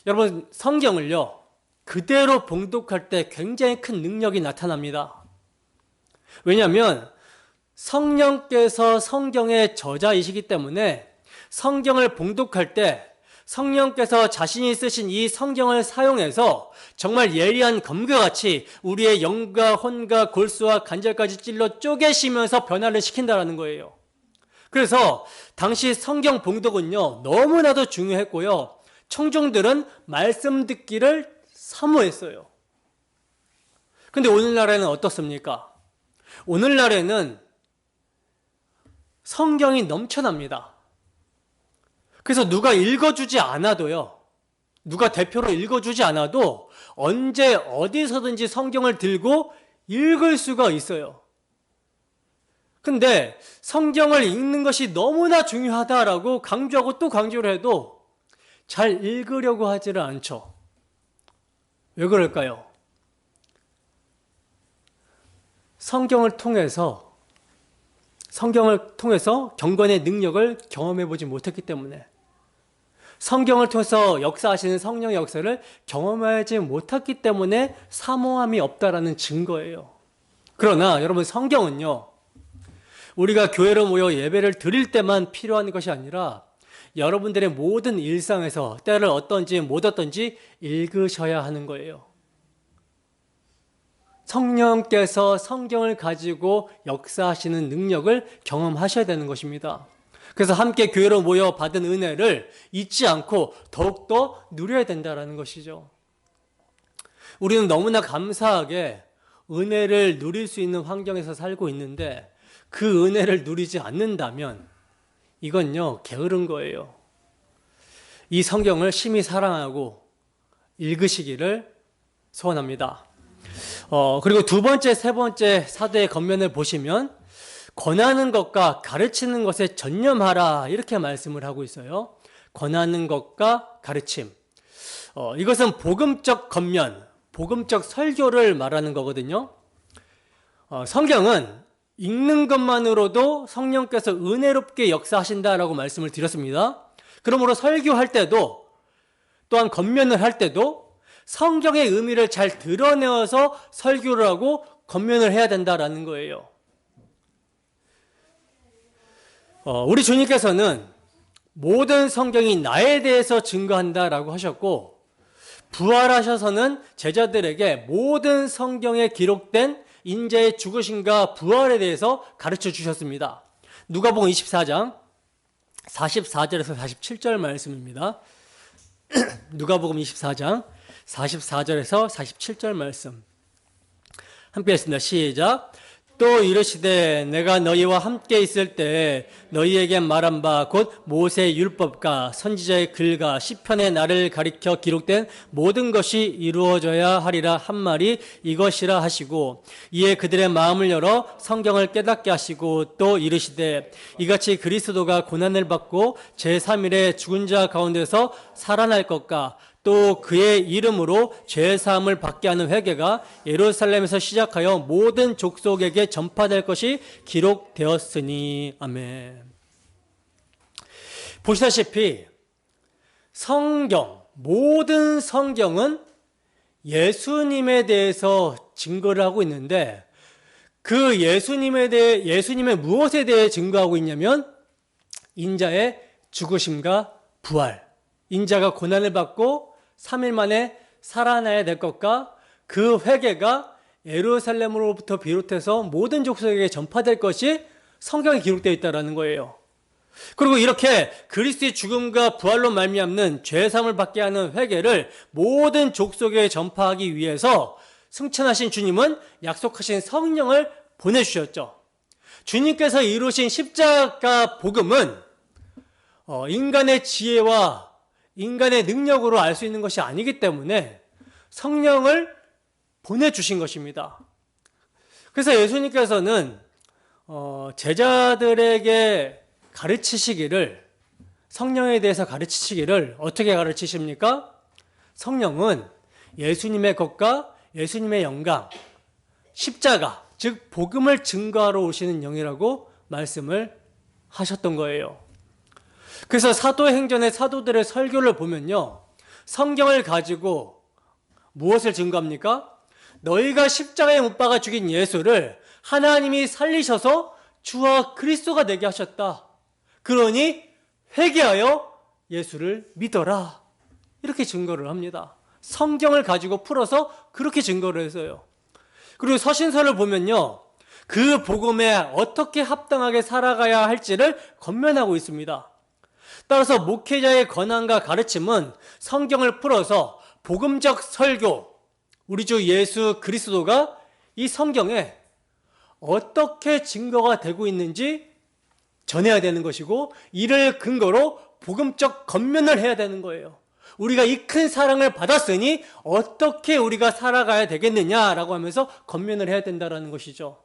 S1: 여러분, 성경을요, 그대로 봉독할 때 굉장히 큰 능력이 나타납니다. 왜냐하면 성령께서 성경의 저자이시기 때문에 성경을 봉독할 때 성령께서 자신이 쓰신 이 성경을 사용해서 정말 예리한 검과 같이 우리의 영과 혼과 골수와 관절까지 찔러 쪼개시면서 변화를 시킨다는 거예요. 그래서 당시 성경 봉독은요, 너무나도 중요했고요, 청중들은 말씀 듣기를 사모했어요. 근데 오늘날에는 어떻습니까? 오늘날에는 성경이 넘쳐납니다. 그래서 누가 읽어주지 않아도요, 누가 대표로 읽어주지 않아도 언제 어디서든지 성경을 들고 읽을 수가 있어요. 근데 성경을 읽는 것이 너무나 중요하다라고 강조하고 또 강조를 해도 잘 읽으려고 하지를 않죠. 왜 그럴까요? 성경을 통해서 경건의 능력을 경험해 보지 못했기 때문에, 성경을 통해서 역사하시는 성령의 역사를 경험하지 못했기 때문에 사모함이 없다라는 증거예요. 그러나 여러분, 성경은요, 우리가 교회로 모여 예배를 드릴 때만 필요한 것이 아니라 여러분들의 모든 일상에서 때를 어떤지 못 어떤지 읽으셔야 하는 거예요. 성령께서 성경을 가지고 역사하시는 능력을 경험하셔야 되는 것입니다. 그래서 함께 교회로 모여 받은 은혜를 잊지 않고 더욱더 누려야 된다는 것이죠. 우리는 너무나 감사하게 은혜를 누릴 수 있는 환경에서 살고 있는데 그 은혜를 누리지 않는다면 이건요, 게으른 거예요. 이 성경을 심히 사랑하고 읽으시기를 소원합니다. 그리고 두 번째, 세 번째 사도의 겉면을 보시면 권하는 것과 가르치는 것에 전념하라, 이렇게 말씀을 하고 있어요. 권하는 것과 가르침. 이것은 복음적 겉면, 복음적 설교를 말하는 거거든요. 성경은 읽는 것만으로도 성령께서 은혜롭게 역사하신다라고 말씀을 드렸습니다. 그러므로 설교할 때도, 또한 겉면을 할 때도 성경의 의미를 잘 드러내어서 설교를 하고 겉면을 해야 된다라는 거예요. 우리 주님께서는 모든 성경이 나에 대해서 증거한다라고 하셨고, 부활하셔서는 제자들에게 모든 성경에 기록된 인자의 죽으심과 부활에 대해서 가르쳐 주셨습니다. 누가복음 24장 44절에서 47절 말씀입니다. 누가복음 24장 44절에서 47절 말씀 함께 했습니다. 시작. 또 이르시되 내가 너희와 함께 있을 때 너희에게 말한 바 곧 모세의 율법과 선지자의 글과 시편의 나를 가리켜 기록된 모든 것이 이루어져야 하리라 한 말이 이것이라 하시고, 이에 그들의 마음을 열어 성경을 깨닫게 하시고, 또 이르시되 이같이 그리스도가 고난을 받고 제3일에 죽은 자 가운데서 살아날 것과 또 그의 이름으로 죄사함을 받게 하는 회개가 예루살렘에서 시작하여 모든 족속에게 전파될 것이 기록되었으니. 아멘. 보시다시피 성경, 모든 성경은 예수님에 대해서 증거를 하고 있는데, 그 예수님의 무엇에 대해 증거하고 있냐면 인자의 죽으심과 부활, 인자가 고난을 받고 3일 만에 살아나야 될 것과 그 회개가 예루살렘으로부터 비롯해서 모든 족속에게 전파될 것이 성경에 기록되어 있다는 거예요. 그리고 이렇게 그리스도의 죽음과 부활로 말미암는 죄사함을 받게 하는 회개를 모든 족속에 전파하기 위해서 승천하신 주님은 약속하신 성령을 보내주셨죠. 주님께서 이루신 십자가 복음은 인간의 지혜와 인간의 능력으로 알 수 있는 것이 아니기 때문에 성령을 보내주신 것입니다. 그래서 예수님께서는 제자들에게 가르치시기를, 성령에 대해서 가르치시기를 어떻게 가르치십니까? 성령은 예수님의 것과 예수님의 영광, 십자가, 즉 복음을 증거하러 오시는 영이라고 말씀을 하셨던 거예요. 그래서 사도행전의 사도들의 설교를 보면요, 성경을 가지고 무엇을 증거합니까? 너희가 십자가에 못 박아 죽인 예수를 하나님이 살리셔서 주와 그리스도가 되게 하셨다. 그러니 회개하여 예수를 믿어라. 이렇게 증거를 합니다. 성경을 가지고 풀어서 그렇게 증거를 했어요. 그리고 서신서를 보면요, 그 복음에 어떻게 합당하게 살아가야 할지를 권면하고 있습니다. 따라서 목회자의 권한과 가르침은 성경을 풀어서 복음적 설교, 우리 주 예수 그리스도가 이 성경에 어떻게 증거가 되고 있는지 전해야 되는 것이고, 이를 근거로 복음적 권면을 해야 되는 거예요. 우리가 이 큰 사랑을 받았으니 어떻게 우리가 살아가야 되겠느냐라고 하면서 권면을 해야 된다는 것이죠.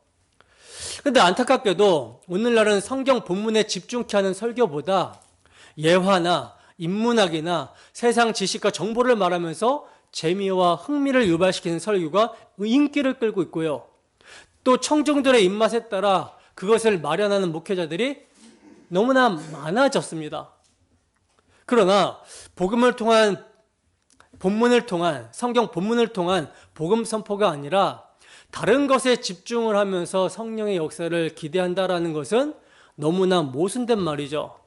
S1: 그런데 안타깝게도 오늘날은 성경 본문에 집중케 하는 설교보다 예화나 인문학이나 세상 지식과 정보를 말하면서 재미와 흥미를 유발시키는 설교가 인기를 끌고 있고요. 또 청중들의 입맛에 따라 그것을 마련하는 목회자들이 너무나 많아졌습니다. 그러나 복음을 통한 본문을 통한 성경 본문을 통한 복음 선포가 아니라 다른 것에 집중을 하면서 성령의 역사를 기대한다라는 것은 너무나 모순된 말이죠.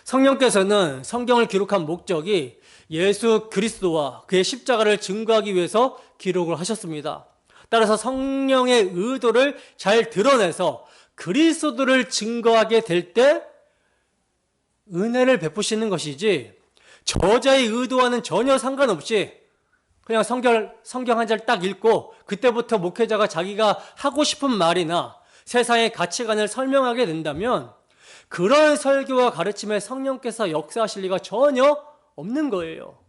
S1: 성령께서는 성경을 기록한 목적이 예수 그리스도와 그의 십자가를 증거하기 위해서 기록을 하셨습니다. 따라서 성령의 의도를 잘 드러내서 그리스도를 증거하게 될 때 은혜를 베푸시는 것이지, 저자의 의도와는 전혀 상관없이 그냥 성경 한 절 딱 읽고 그때부터 목회자가 자기가 하고 싶은 말이나 세상의 가치관을 설명하게 된다면 그런 설교와 가르침에 성령께서 역사하실 리가 전혀 없는 거예요.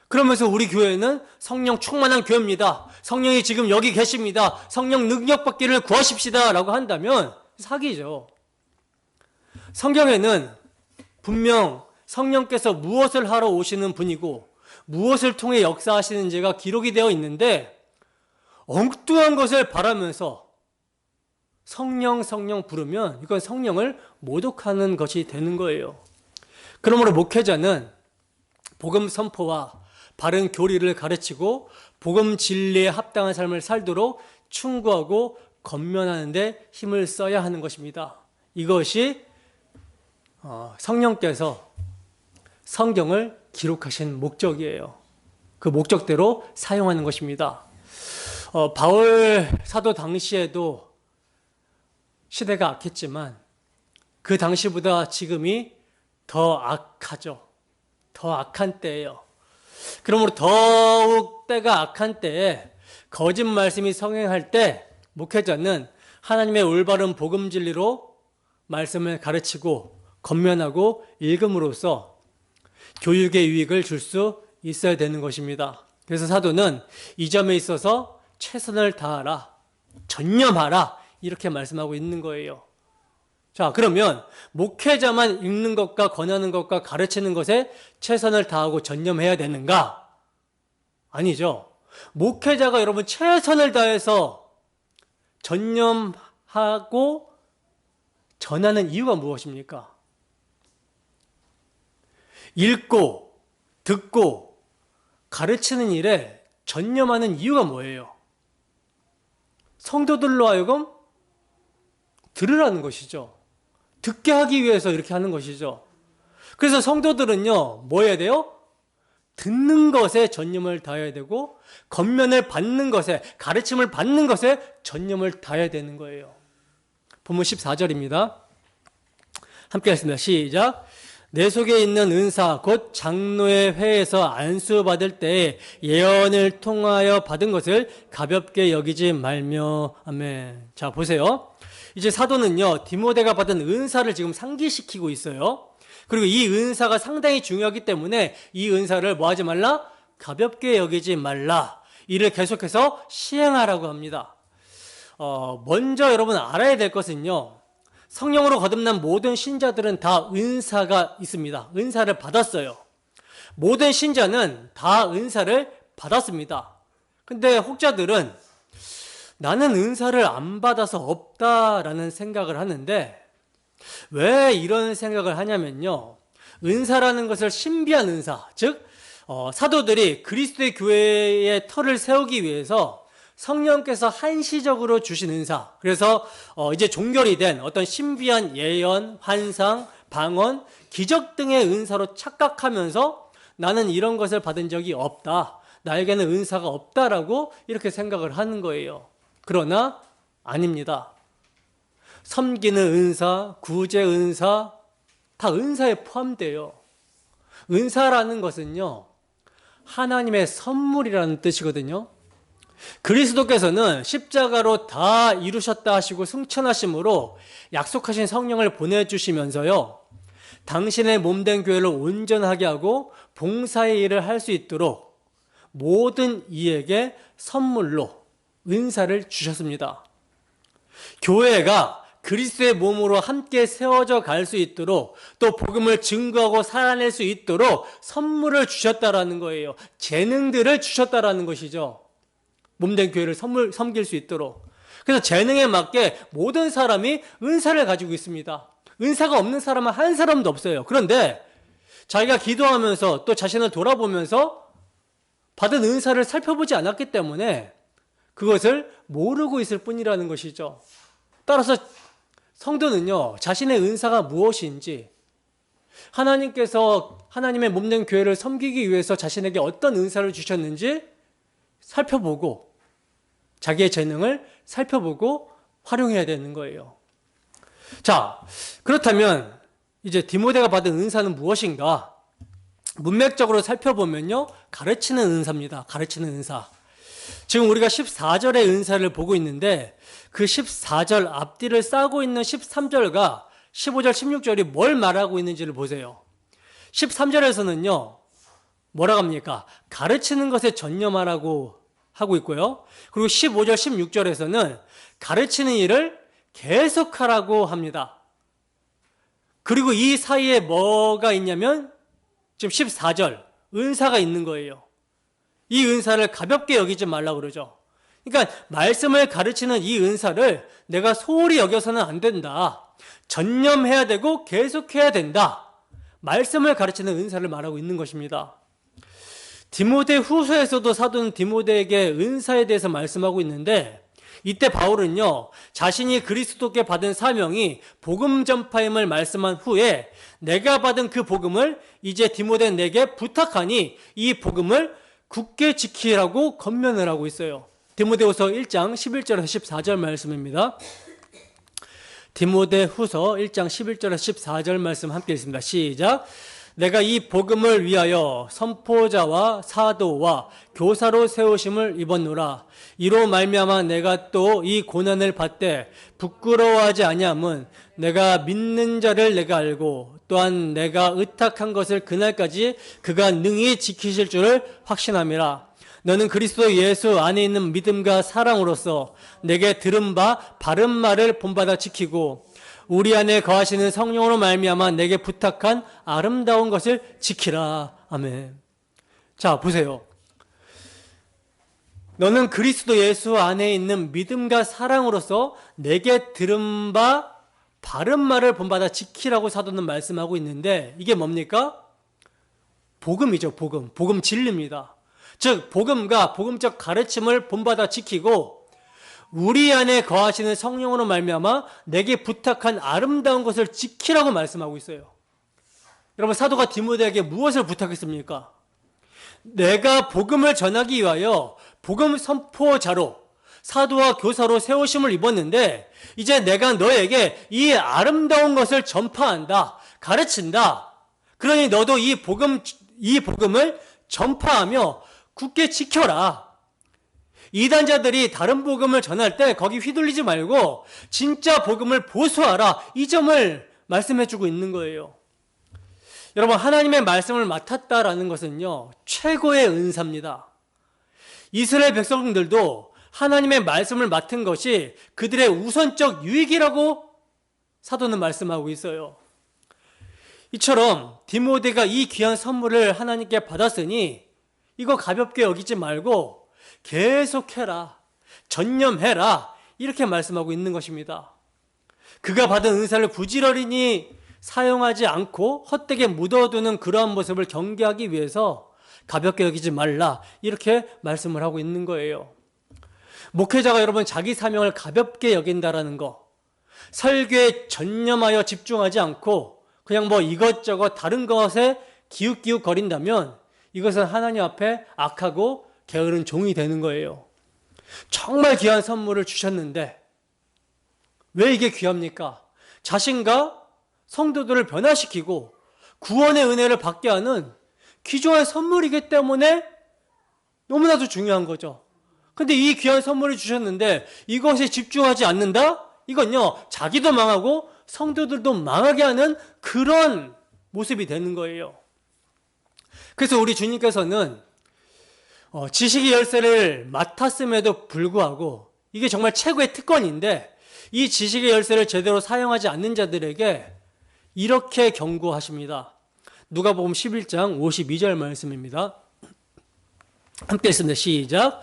S1: 그러면서 우리 교회는 성령 충만한 교회입니다, 성령이 지금 여기 계십니다, 성령 능력 받기를 구하십시다 라고 한다면 사기죠. 성경에는 분명 성령께서 무엇을 하러 오시는 분이고 무엇을 통해 역사하시는지가 기록이 되어 있는데, 엉뚱한 것을 바라면서 성령 부르면 이건 성령을 모독하는 것이 되는 거예요. 그러므로 목회자는 복음 선포와 바른 교리를 가르치고 복음 진리에 합당한 삶을 살도록 충고하고 권면하는 데 힘을 써야 하는 것입니다. 이것이 성령께서 성경을 기록하신 목적이에요. 그 목적대로 사용하는 것입니다. 바울 사도 당시에도 시대가 악했지만 그 당시보다 지금이 더 악하죠. 더 악한 때예요. 그러므로 더욱 때가 악한 때에 거짓 말씀이 성행할 때 목회자는 하나님의 올바른 복음 진리로 말씀을 가르치고 권면하고 읽음으로써 교육의 유익을 줄 수 있어야 되는 것입니다. 그래서 사도는 이 점에 있어서 최선을 다하라, 전념하라 이렇게 말씀하고 있는 거예요. 자, 그러면 목회자만 읽는 것과 권하는 것과 가르치는 것에 최선을 다하고 전념해야 되는가? 아니죠. 목회자가 여러분 최선을 다해서 전념하고 전하는 이유가 무엇입니까? 읽고 듣고 가르치는 일에 전념하는 이유가 뭐예요? 성도들로 하여금 들으라는 것이죠. 듣게 하기 위해서 이렇게 하는 것이죠. 그래서 성도들은요, 뭐 해야 돼요? 듣는 것에 전념을 다해야 되고 권면을 받는 것에, 가르침을 받는 것에 전념을 다해야 되는 거예요. 본문 14절입니다. 함께 하겠습니다. 시작. 내 속에 있는 은사 곧 장로의 회에서 안수받을 때에 예언을 통하여 받은 것을 가볍게 여기지 말며. 아멘. 자, 보세요. 이제 사도는요, 디모데가 받은 은사를 지금 상기시키고 있어요. 그리고 이 은사가 상당히 중요하기 때문에 이 은사를 뭐 하지 말라? 가볍게 여기지 말라. 이를 계속해서 시행하라고 합니다. 먼저 여러분 알아야 될 것은요, 성령으로 거듭난 모든 신자들은 다 은사가 있습니다. 은사를 받았어요. 모든 신자는 다 은사를 받았습니다. 근데 혹자들은 나는 은사를 안 받아서 없다라는 생각을 하는데, 왜 이런 생각을 하냐면요, 은사라는 것을 신비한 은사, 즉 사도들이 그리스도의 교회의 터를 세우기 위해서 성령께서 한시적으로 주신 은사, 그래서 이제 종결이 된 어떤 신비한 예언, 환상, 방언, 기적 등의 은사로 착각하면서 나는 이런 것을 받은 적이 없다, 나에게는 은사가 없다라고 이렇게 생각을 하는 거예요. 그러나 아닙니다. 섬기는 은사, 구제 은사, 다 은사에 포함돼요. 은사라는 것은요, 하나님의 선물이라는 뜻이거든요. 그리스도께서는 십자가로 다 이루셨다 하시고 승천하심으로 약속하신 성령을 보내주시면서요, 당신의 몸된 교회를 온전하게 하고 봉사의 일을 할 수 있도록 모든 이에게 선물로 은사를 주셨습니다. 교회가 그리스도의 몸으로 함께 세워져 갈 수 있도록, 또 복음을 증거하고 살아낼 수 있도록 선물을 주셨다라는 거예요. 재능들을 주셨다라는 것이죠. 몸된 교회를 섬길 수 있도록. 그래서 재능에 맞게 모든 사람이 은사를 가지고 있습니다. 은사가 없는 사람은 한 사람도 없어요. 그런데 자기가 기도하면서 또 자신을 돌아보면서 받은 은사를 살펴보지 않았기 때문에 그것을 모르고 있을 뿐이라는 것이죠. 따라서 성도는요, 자신의 은사가 무엇인지, 하나님께서 하나님의 몸된 교회를 섬기기 위해서 자신에게 어떤 은사를 주셨는지 살펴보고, 자기의 재능을 살펴보고 활용해야 되는 거예요. 자, 그렇다면 이제 디모데가 받은 은사는 무엇인가? 문맥적으로 살펴보면요, 가르치는 은사입니다. 가르치는 은사. 지금 우리가 14절의 은사를 보고 있는데 그 14절 앞뒤를 싸고 있는 13절과 15절, 16절이 뭘 말하고 있는지를 보세요. 13절에서는요, 뭐라고 합니까? 가르치는 것에 전념하라고 하고 있고요. 그리고 15절, 16절에서는 가르치는 일을 계속하라고 합니다. 그리고 이 사이에 뭐가 있냐면 지금 14절, 은사가 있는 거예요. 이 은사를 가볍게 여기지 말라고 그러죠. 그러니까 말씀을 가르치는 이 은사를 내가 소홀히 여겨서는 안 된다. 전념해야 되고 계속해야 된다. 말씀을 가르치는 은사를 말하고 있는 것입니다. 디모데 후서에서도 사도는 디모데에게 은사에 대해서 말씀하고 있는데 이때 바울은요, 자신이 그리스도께 받은 사명이 복음 전파임을 말씀한 후에 내가 받은 그 복음을 이제 디모데 내게 부탁하니 이 복음을 굳게 지키라고 권면을 하고 있어요. 디모데후서 1장 11절에서 14절 말씀입니다. 디모데후서 1장 11절에서 14절 말씀 함께 읽습니다. 시작. 내가 이 복음을 위하여 선포자와 사도와 교사로 세우심을 입었노라. 이로 말미암아 내가 또 이 고난을 받되 부끄러워하지 아니함은 내가 믿는 자를 내가 알고 또한 내가 의탁한 것을 그날까지 그가 능히 지키실 줄을 확신함이라. 너는 그리스도 예수 안에 있는 믿음과 사랑으로서 내게 들은 바 바른 말을 본받아 지키고 우리 안에 거하시는 성령으로 말미암아 내게 부탁한 아름다운 것을 지키라. 아멘. 자, 보세요. 너는 그리스도 예수 안에 있는 믿음과 사랑으로서 내게 들은 바 바른 말을 본받아 지키라고 사도는 말씀하고 있는데 이게 뭡니까? 복음이죠. 복음 진리입니다. 즉 복음과 복음적 가르침을 본받아 지키고 우리 안에 거하시는 성령으로 말미암아 내게 부탁한 아름다운 것을 지키라고 말씀하고 있어요. 여러분, 사도가 디모데에게 무엇을 부탁했습니까? 내가 복음을 전하기 위하여 복음 선포자로 사도와 교사로 세우심을 입었는데 이제 내가 너에게 이 아름다운 것을 전파한다, 가르친다. 그러니 너도 이 복음을 전파하며 굳게 지켜라. 이단자들이 다른 복음을 전할 때 거기 휘둘리지 말고 진짜 복음을 보수하라. 이 점을 말씀해주고 있는 거예요. 여러분, 하나님의 말씀을 맡았다라는 것은요, 최고의 은사입니다. 이스라엘 백성들도 하나님의 말씀을 맡은 것이 그들의 우선적 유익이라고 사도는 말씀하고 있어요. 이처럼 디모데가 이 귀한 선물을 하나님께 받았으니 이거 가볍게 여기지 말고 계속해라, 전념해라, 이렇게 말씀하고 있는 것입니다. 그가 받은 은사를 부지런히 사용하지 않고 헛되게 묻어두는 그러한 모습을 경계하기 위해서 가볍게 여기지 말라, 이렇게 말씀을 하고 있는 거예요. 목회자가 여러분 자기 사명을 가볍게 여긴다라는 거, 설교에 전념하여 집중하지 않고 그냥 뭐 이것저것 다른 것에 기웃기웃 거린다면 이것은 하나님 앞에 악하고 게으른 종이 되는 거예요. 정말 귀한 선물을 주셨는데 왜 이게 귀합니까? 자신과 성도들을 변화시키고 구원의 은혜를 받게 하는 귀중한 선물이기 때문에 너무나도 중요한 거죠. 근데 이 귀한 선물을 주셨는데 이것에 집중하지 않는다? 이건요, 자기도 망하고 성도들도 망하게 하는 그런 모습이 되는 거예요. 그래서 우리 주님께서는 지식의 열쇠를 맡았음에도 불구하고 이게 정말 최고의 특권인데 이 지식의 열쇠를 제대로 사용하지 않는 자들에게 이렇게 경고하십니다. 누가복음 11장 52절 말씀입니다. 함께 읽습니다. 시작.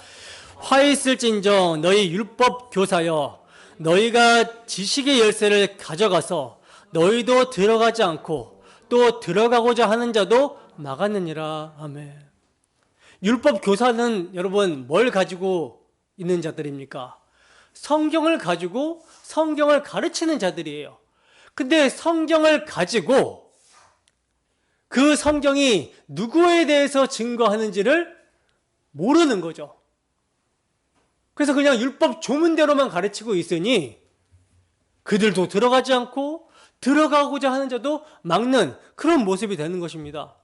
S1: 화 있을진정 너희 율법 교사여, 너희가 지식의 열쇠를 가져가서 너희도 들어가지 않고 또 들어가고자 하는 자도 막았느니라. 아멘. 율법 교사는 여러분 뭘 가지고 있는 자들입니까? 성경을 가지고 성경을 가르치는 자들이에요. 근데 성경을 가지고 그 성경이 누구에 대해서 증거하는지를 모르는 거죠. 그래서 그냥 율법 조문대로만 가르치고 있으니 그들도 들어가지 않고 들어가고자 하는 자도 막는 그런 모습이 되는 것입니다.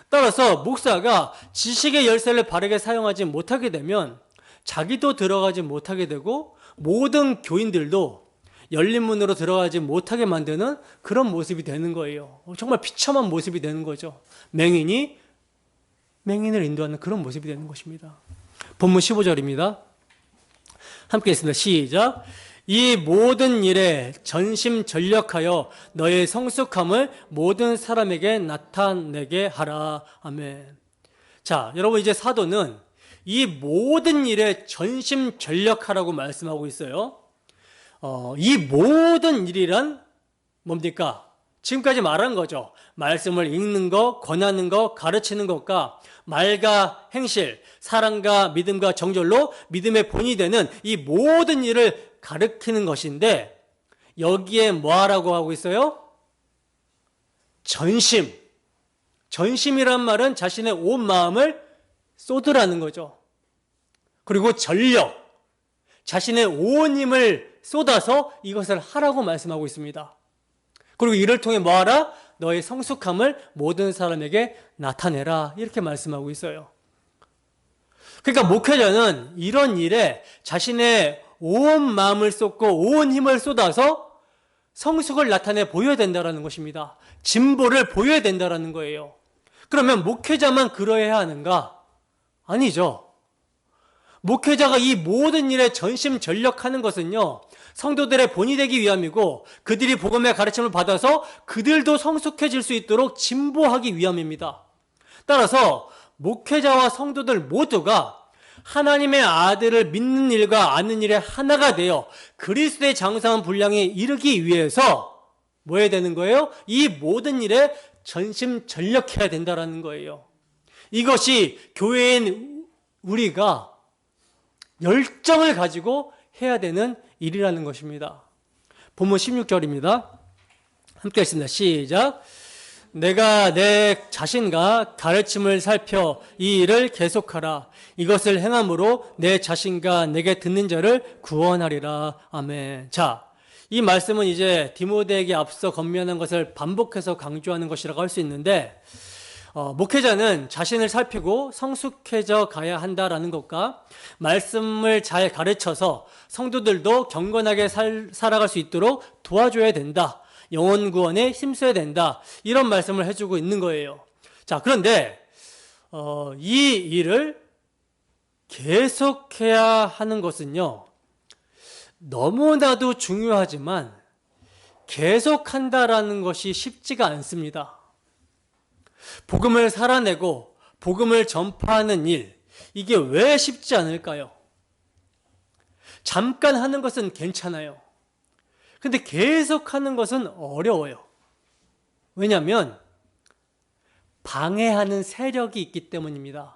S1: 따라서 목사가 지식의 열쇠를 바르게 사용하지 못하게 되면 자기도 들어가지 못하게 되고 모든 교인들도 열린 문으로 들어가지 못하게 만드는 그런 모습이 되는 거예요. 정말 비참한 모습이 되는 거죠. 맹인이 맹인을 인도하는 그런 모습이 되는 것입니다. 본문 15절입니다. 함께 있습니다. 시작. 이 모든 일에 전심전력하여 너의 성숙함을 모든 사람에게 나타내게 하라. 아멘. 자, 여러분 이제 사도는 이 모든 일에 전심전력하라고 말씀하고 있어요. 이 모든 일이란 뭡니까? 지금까지 말한 거죠. 말씀을 읽는 것, 권하는 것, 가르치는 것과 말과 행실, 사랑과 믿음과 정절로 믿음의 본이 되는 이 모든 일을 가르치는 것인데 여기에 뭐 하라고 하고 있어요? 전심. 전심이란 말은 자신의 온 마음을 쏟으라는 거죠. 그리고 전력. 자신의 온 힘을 쏟아서 이것을 하라고 말씀하고 있습니다. 그리고 이를 통해 뭐 하라? 너의 성숙함을 모든 사람에게 나타내라. 이렇게 말씀하고 있어요. 그러니까 목회자는 이런 일에 자신의 온 마음을 쏟고 온 힘을 쏟아서 성숙을 나타내 보여야 된다는 것입니다. 진보를 보여야 된다는 거예요. 그러면 목회자만 그러해야 하는가? 아니죠. 목회자가 이 모든 일에 전심전력하는 것은요, 성도들의 본이 되기 위함이고 그들이 복음의 가르침을 받아서 그들도 성숙해질 수 있도록 진보하기 위함입니다. 따라서 목회자와 성도들 모두가 하나님의 아들을 믿는 일과 아는 일에 하나가 되어 그리스도의 장성한 분량에 이르기 위해서 뭐 해야 되는 거예요? 이 모든 일에 전심전력해야 된다는 거예요. 이것이 교회인 우리가 열정을 가지고 해야 되는 일이라는 것입니다. 본문 16절입니다. 함께 했습니다. 시작. 내가 내 자신과 가르침을 살펴 이 일을 계속하라. 이것을 행함으로 내 자신과 내게 듣는 자를 구원하리라. 아멘. 자, 이 말씀은 이제 디모데에게 앞서 권면한 것을 반복해서 강조하는 것이라고 할 수 있는데 목회자는 자신을 살피고 성숙해져 가야 한다라는 것과 말씀을 잘 가르쳐서 성도들도 경건하게 살아갈 수 있도록 도와줘야 된다. 영혼 구원에 힘써야 된다. 이런 말씀을 해주고 있는 거예요. 자, 그런데 이 일을 계속해야 하는 것은요, 너무나도 중요하지만 계속한다라는 것이 쉽지가 않습니다. 복음을 살아내고 복음을 전파하는 일, 이게 왜 쉽지 않을까요? 잠깐 하는 것은 괜찮아요. 근데 계속 하는 것은 어려워요. 왜냐하면 방해하는 세력이 있기 때문입니다.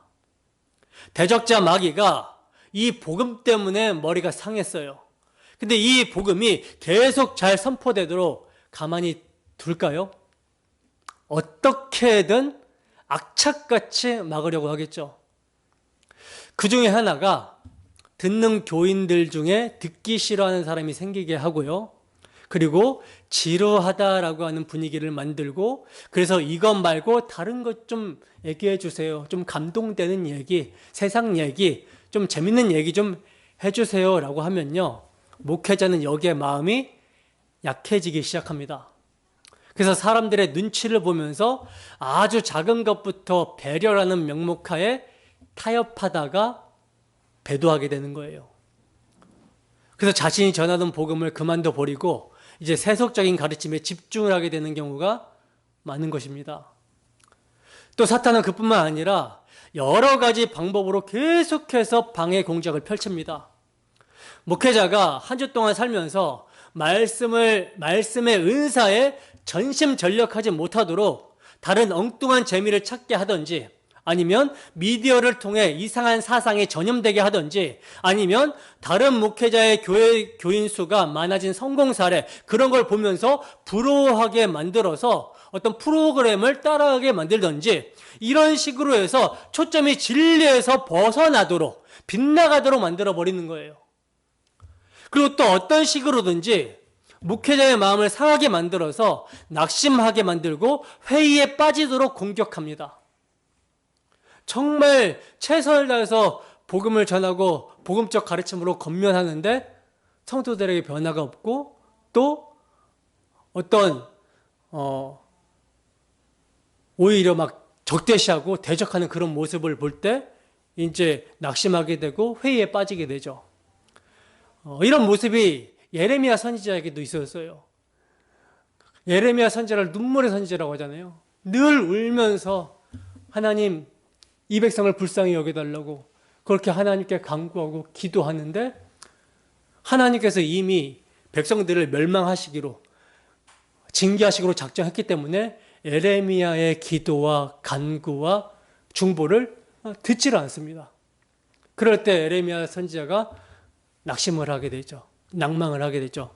S1: 대적자 마귀가 이 복음 때문에 머리가 상했어요. 근데 이 복음이 계속 잘 선포되도록 가만히 둘까요? 어떻게든 악착같이 막으려고 하겠죠. 그 중에 하나가 듣는 교인들 중에 듣기 싫어하는 사람이 생기게 하고요. 그리고 지루하다라고 하는 분위기를 만들고, 그래서 이것 말고 다른 것 좀 얘기해 주세요. 좀 감동되는 얘기, 세상 얘기, 좀 재밌는 얘기 좀 해주세요 라고 하면요, 목회자는 여기에 마음이 약해지기 시작합니다. 그래서 사람들의 눈치를 보면서 아주 작은 것부터 배려라는 명목하에 타협하다가 배도하게 되는 거예요. 그래서 자신이 전하던 복음을 그만둬 버리고 이제 세속적인 가르침에 집중을 하게 되는 경우가 많은 것입니다. 또 사탄은 그뿐만 아니라 여러 가지 방법으로 계속해서 방해 공작을 펼칩니다. 목회자가 한 주 동안 살면서 말씀의 은사에 전심전력하지 못하도록 다른 엉뚱한 재미를 찾게 하든지, 아니면 미디어를 통해 이상한 사상에 전염되게 하든지, 아니면 다른 목회자의 교인 수가 많아진 성공 사례, 그런 걸 보면서 부러워하게 만들어서 어떤 프로그램을 따라하게 만들든지, 이런 식으로 해서 초점이 진리에서 벗어나도록, 빗나가도록 만들어 버리는 거예요. 그리고 또 어떤 식으로든지 목회자의 마음을 상하게 만들어서 낙심하게 만들고 회의에 빠지도록 공격합니다. 정말 최선을 다해서 복음을 전하고 복음적 가르침으로 권면하는데 성도들에게 변화가 없고, 또 어떤 오히려 막 적대시하고 대적하는 그런 모습을 볼 때 이제 낙심하게 되고 회의에 빠지게 되죠. 이런 모습이 예레미야 선지자에게도 있었어요. 예레미야 선지자를 눈물의 선지자라고 하잖아요. 늘 울면서 하나님 이 백성을 불쌍히 여겨달라고 그렇게 하나님께 간구하고 기도하는데, 하나님께서 이미 백성들을 멸망하시기로, 징계하시기로 작정했기 때문에 예레미야의 기도와 간구와 중보를 듣지를 않습니다. 그럴 때 예레미야 선지자가 낙심을 하게 되죠. 낭망을 하게 되죠.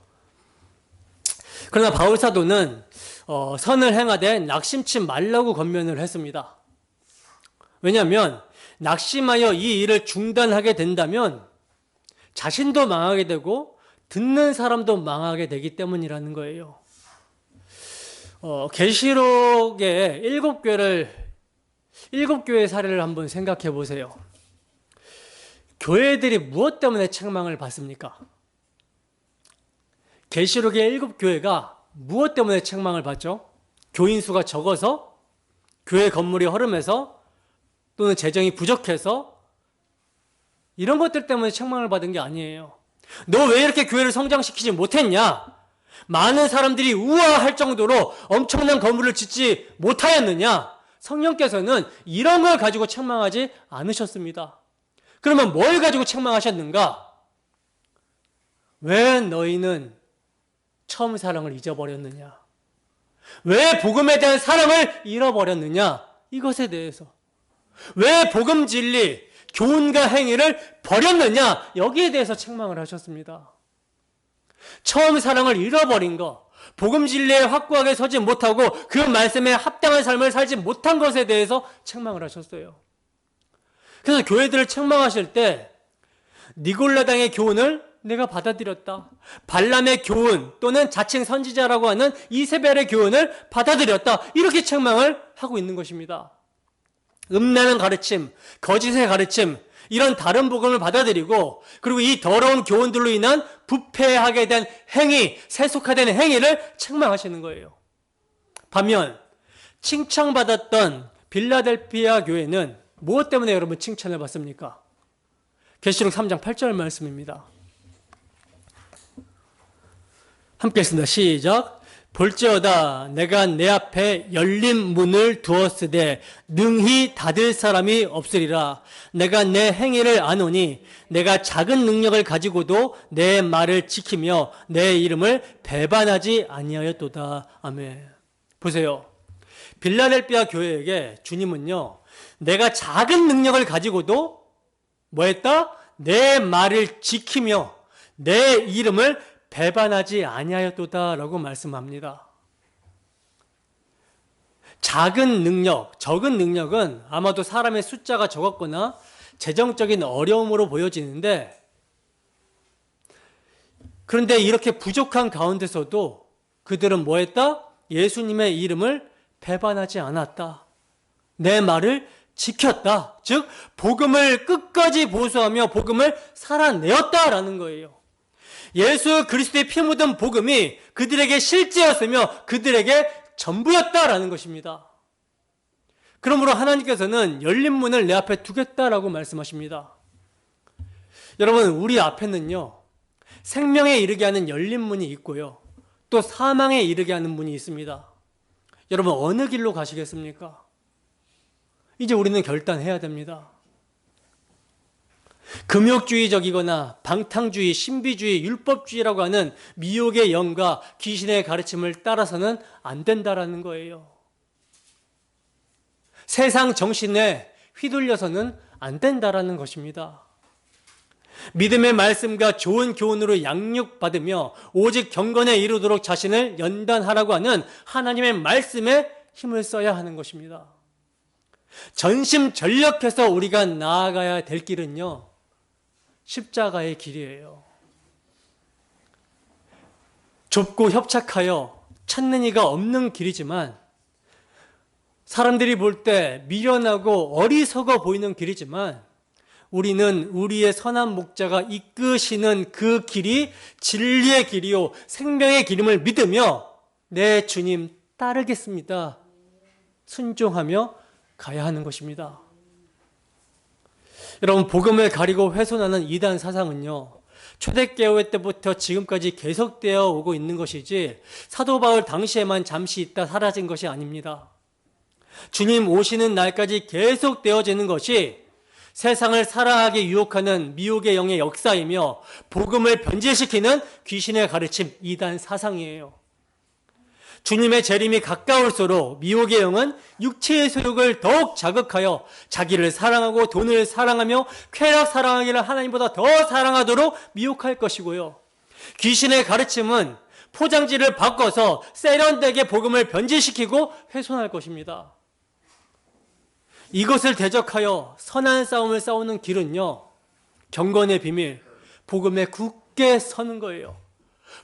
S1: 그러나 바울 사도는 선을 행하되 낙심치 말라고 권면을 했습니다. 왜냐하면 낙심하여 이 일을 중단하게 된다면 자신도 망하게 되고 듣는 사람도 망하게 되기 때문이라는 거예요. 계시록의 7교회의 사례를 한번 생각해 보세요. 교회들이 무엇 때문에 책망을 받습니까? 계시록의 7교회가 무엇 때문에 책망을 받죠? 교인 수가 적어서? 교회 건물이 허름해서? 또는 재정이 부족해서? 이런 것들 때문에 책망을 받은 게 아니에요. 너 왜 이렇게 교회를 성장시키지 못했냐? 많은 사람들이 우아할 정도로 엄청난 건물을 짓지 못하였느냐? 성령께서는 이런 걸 가지고 책망하지 않으셨습니다. 그러면 뭘 가지고 책망하셨는가? 왜 너희는 처음 사랑을 잊어버렸느냐? 왜 복음에 대한 사랑을 잃어버렸느냐? 이것에 대해서. 왜 복음 진리, 교훈과 행위를 버렸느냐? 여기에 대해서 책망을 하셨습니다. 처음 사랑을 잃어버린 것, 복음 진리에 확고하게 서지 못하고 그 말씀에 합당한 삶을 살지 못한 것에 대해서 책망을 하셨어요. 그래서 교회들을 책망하실 때 니골라당의 교훈을 내가 받아들였다, 발람의 교훈 또는 자칭 선지자라고 하는 이세벨의 교훈을 받아들였다, 이렇게 책망을 하고 있는 것입니다. 음란한 가르침, 거짓의 가르침, 이런 다른 복음을 받아들이고, 그리고 이 더러운 교훈들로 인한 부패하게 된 행위, 세속화된 행위를 책망하시는 거예요. 반면 칭찬받았던 빌라델피아 교회는 무엇 때문에 여러분 칭찬을 받습니까? 계시록 3장 8절 말씀입니다. 함께 했습니다. 시작. 볼지어다 내가 내 앞에 열린 문을 두었으되 능히 닫을 사람이 없으리라. 내가 내 행위를 아노니 내가 작은 능력을 가지고도 내 말을 지키며 내 이름을 배반하지 아니하였도다. 아멘. 보세요. 빌라델피아 교회에게 주님은요, 내가 작은 능력을 가지고도 뭐 했다? 내 말을 지키며 내 이름을 배반하지 아니하였도다 라고 말씀합니다. 작은 능력, 적은 능력은 아마도 사람의 숫자가 적었거나 재정적인 어려움으로 보여지는데, 그런데 이렇게 부족한 가운데서도 그들은 뭐 했다? 예수님의 이름을 배반하지 않았다. 내 말을 지켰다. 즉 복음을 끝까지 보수하며 복음을 살아내었다라는 거예요. 예수 그리스도의 피 묻은 복음이 그들에게 실제였으며 그들에게 전부였다라는 것입니다. 그러므로 하나님께서는 열린 문을 내 앞에 두겠다라고 말씀하십니다. 여러분, 우리 앞에는요, 생명에 이르게 하는 열린 문이 있고요, 또 사망에 이르게 하는 문이 있습니다. 여러분, 어느 길로 가시겠습니까? 이제 우리는 결단해야 됩니다. 금욕주의적이거나 방탕주의, 신비주의, 율법주의라고 하는 미혹의 영과 귀신의 가르침을 따라서는 안 된다라는 거예요. 세상 정신에 휘둘려서는 안 된다라는 것입니다. 믿음의 말씀과 좋은 교훈으로 양육받으며 오직 경건에 이르도록 자신을 연단하라고 하는 하나님의 말씀에 힘을 써야 하는 것입니다. 전심전력해서 우리가 나아가야 될 길은요, 십자가의 길이에요. 좁고 협착하여 찾는 이가 없는 길이지만, 사람들이 볼 때 미련하고 어리석어 보이는 길이지만, 우리는 우리의 선한 목자가 이끄시는 그 길이 진리의 길이요 생명의 길임을 믿으며 내 주님 따르겠습니다, 순종하며 가야 하는 것입니다. 여러분, 복음을 가리고 훼손하는 이단 사상은요, 초대교회 때부터 지금까지 계속되어 오고 있는 것이지 사도 바울 당시에만 잠시 있다 사라진 것이 아닙니다. 주님 오시는 날까지 계속되어지는 것이 세상을 사랑하게 유혹하는 미혹의 영의 역사이며 복음을 변질시키는 귀신의 가르침, 이단 사상이에요. 주님의 재림이 가까울수록 미혹의 영은 육체의 소욕을 더욱 자극하여 자기를 사랑하고 돈을 사랑하며 쾌락 사랑하기를 하나님보다 더 사랑하도록 미혹할 것이고요. 귀신의 가르침은 포장지를 바꿔서 세련되게 복음을 변질시키고 훼손할 것입니다. 이것을 대적하여 선한 싸움을 싸우는 길은요, 경건의 비밀, 복음에 굳게 서는 거예요.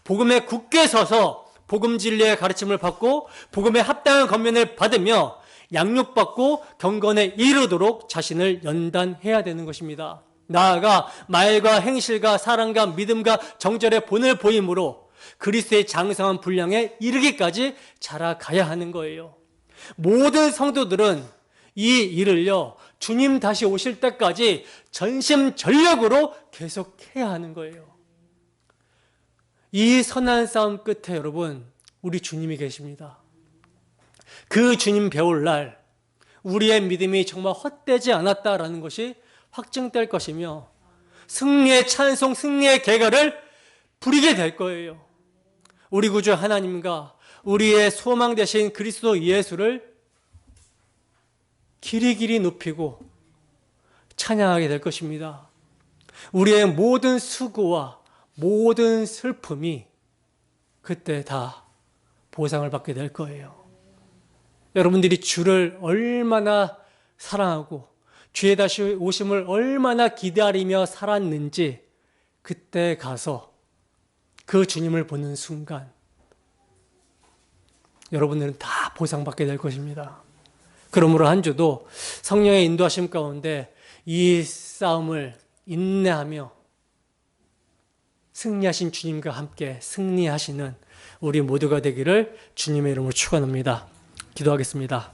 S1: 복음에 굳게 서서 복음 진리의 가르침을 받고 복음에 합당한 권면을 받으며 양육받고 경건에 이르도록 자신을 연단해야 되는 것입니다. 나아가 말과 행실과 사랑과 믿음과 정절의 본을 보임으로 그리스도의 장성한 분량에 이르기까지 자라가야 하는 거예요. 모든 성도들은 이 일을요, 주님 다시 오실 때까지 전심전력으로 계속해야 하는 거예요. 이 선한 싸움 끝에 여러분, 우리 주님이 계십니다. 그 주님 배울 날 우리의 믿음이 정말 헛되지 않았다라는 것이 확증될 것이며 승리의 찬송, 승리의 계가를 부리게 될 거예요. 우리 구주 하나님과 우리의 소망 되신 그리스도 예수를 길이길이 높이고 찬양하게 될 것입니다. 우리의 모든 수고와 모든 슬픔이 그때 다 보상을 받게 될 거예요. 여러분들이 주를 얼마나 사랑하고 주의 다시 오심을 얼마나 기다리며 살았는지 그때 가서 그 주님을 보는 순간 여러분들은 다 보상받게 될 것입니다. 그러므로 한 주도 성령의 인도하심 가운데 이 싸움을 인내하며 승리하신 주님과 함께 승리하시는 우리 모두가 되기를 주님의 이름으로 축원합니다. 기도하겠습니다.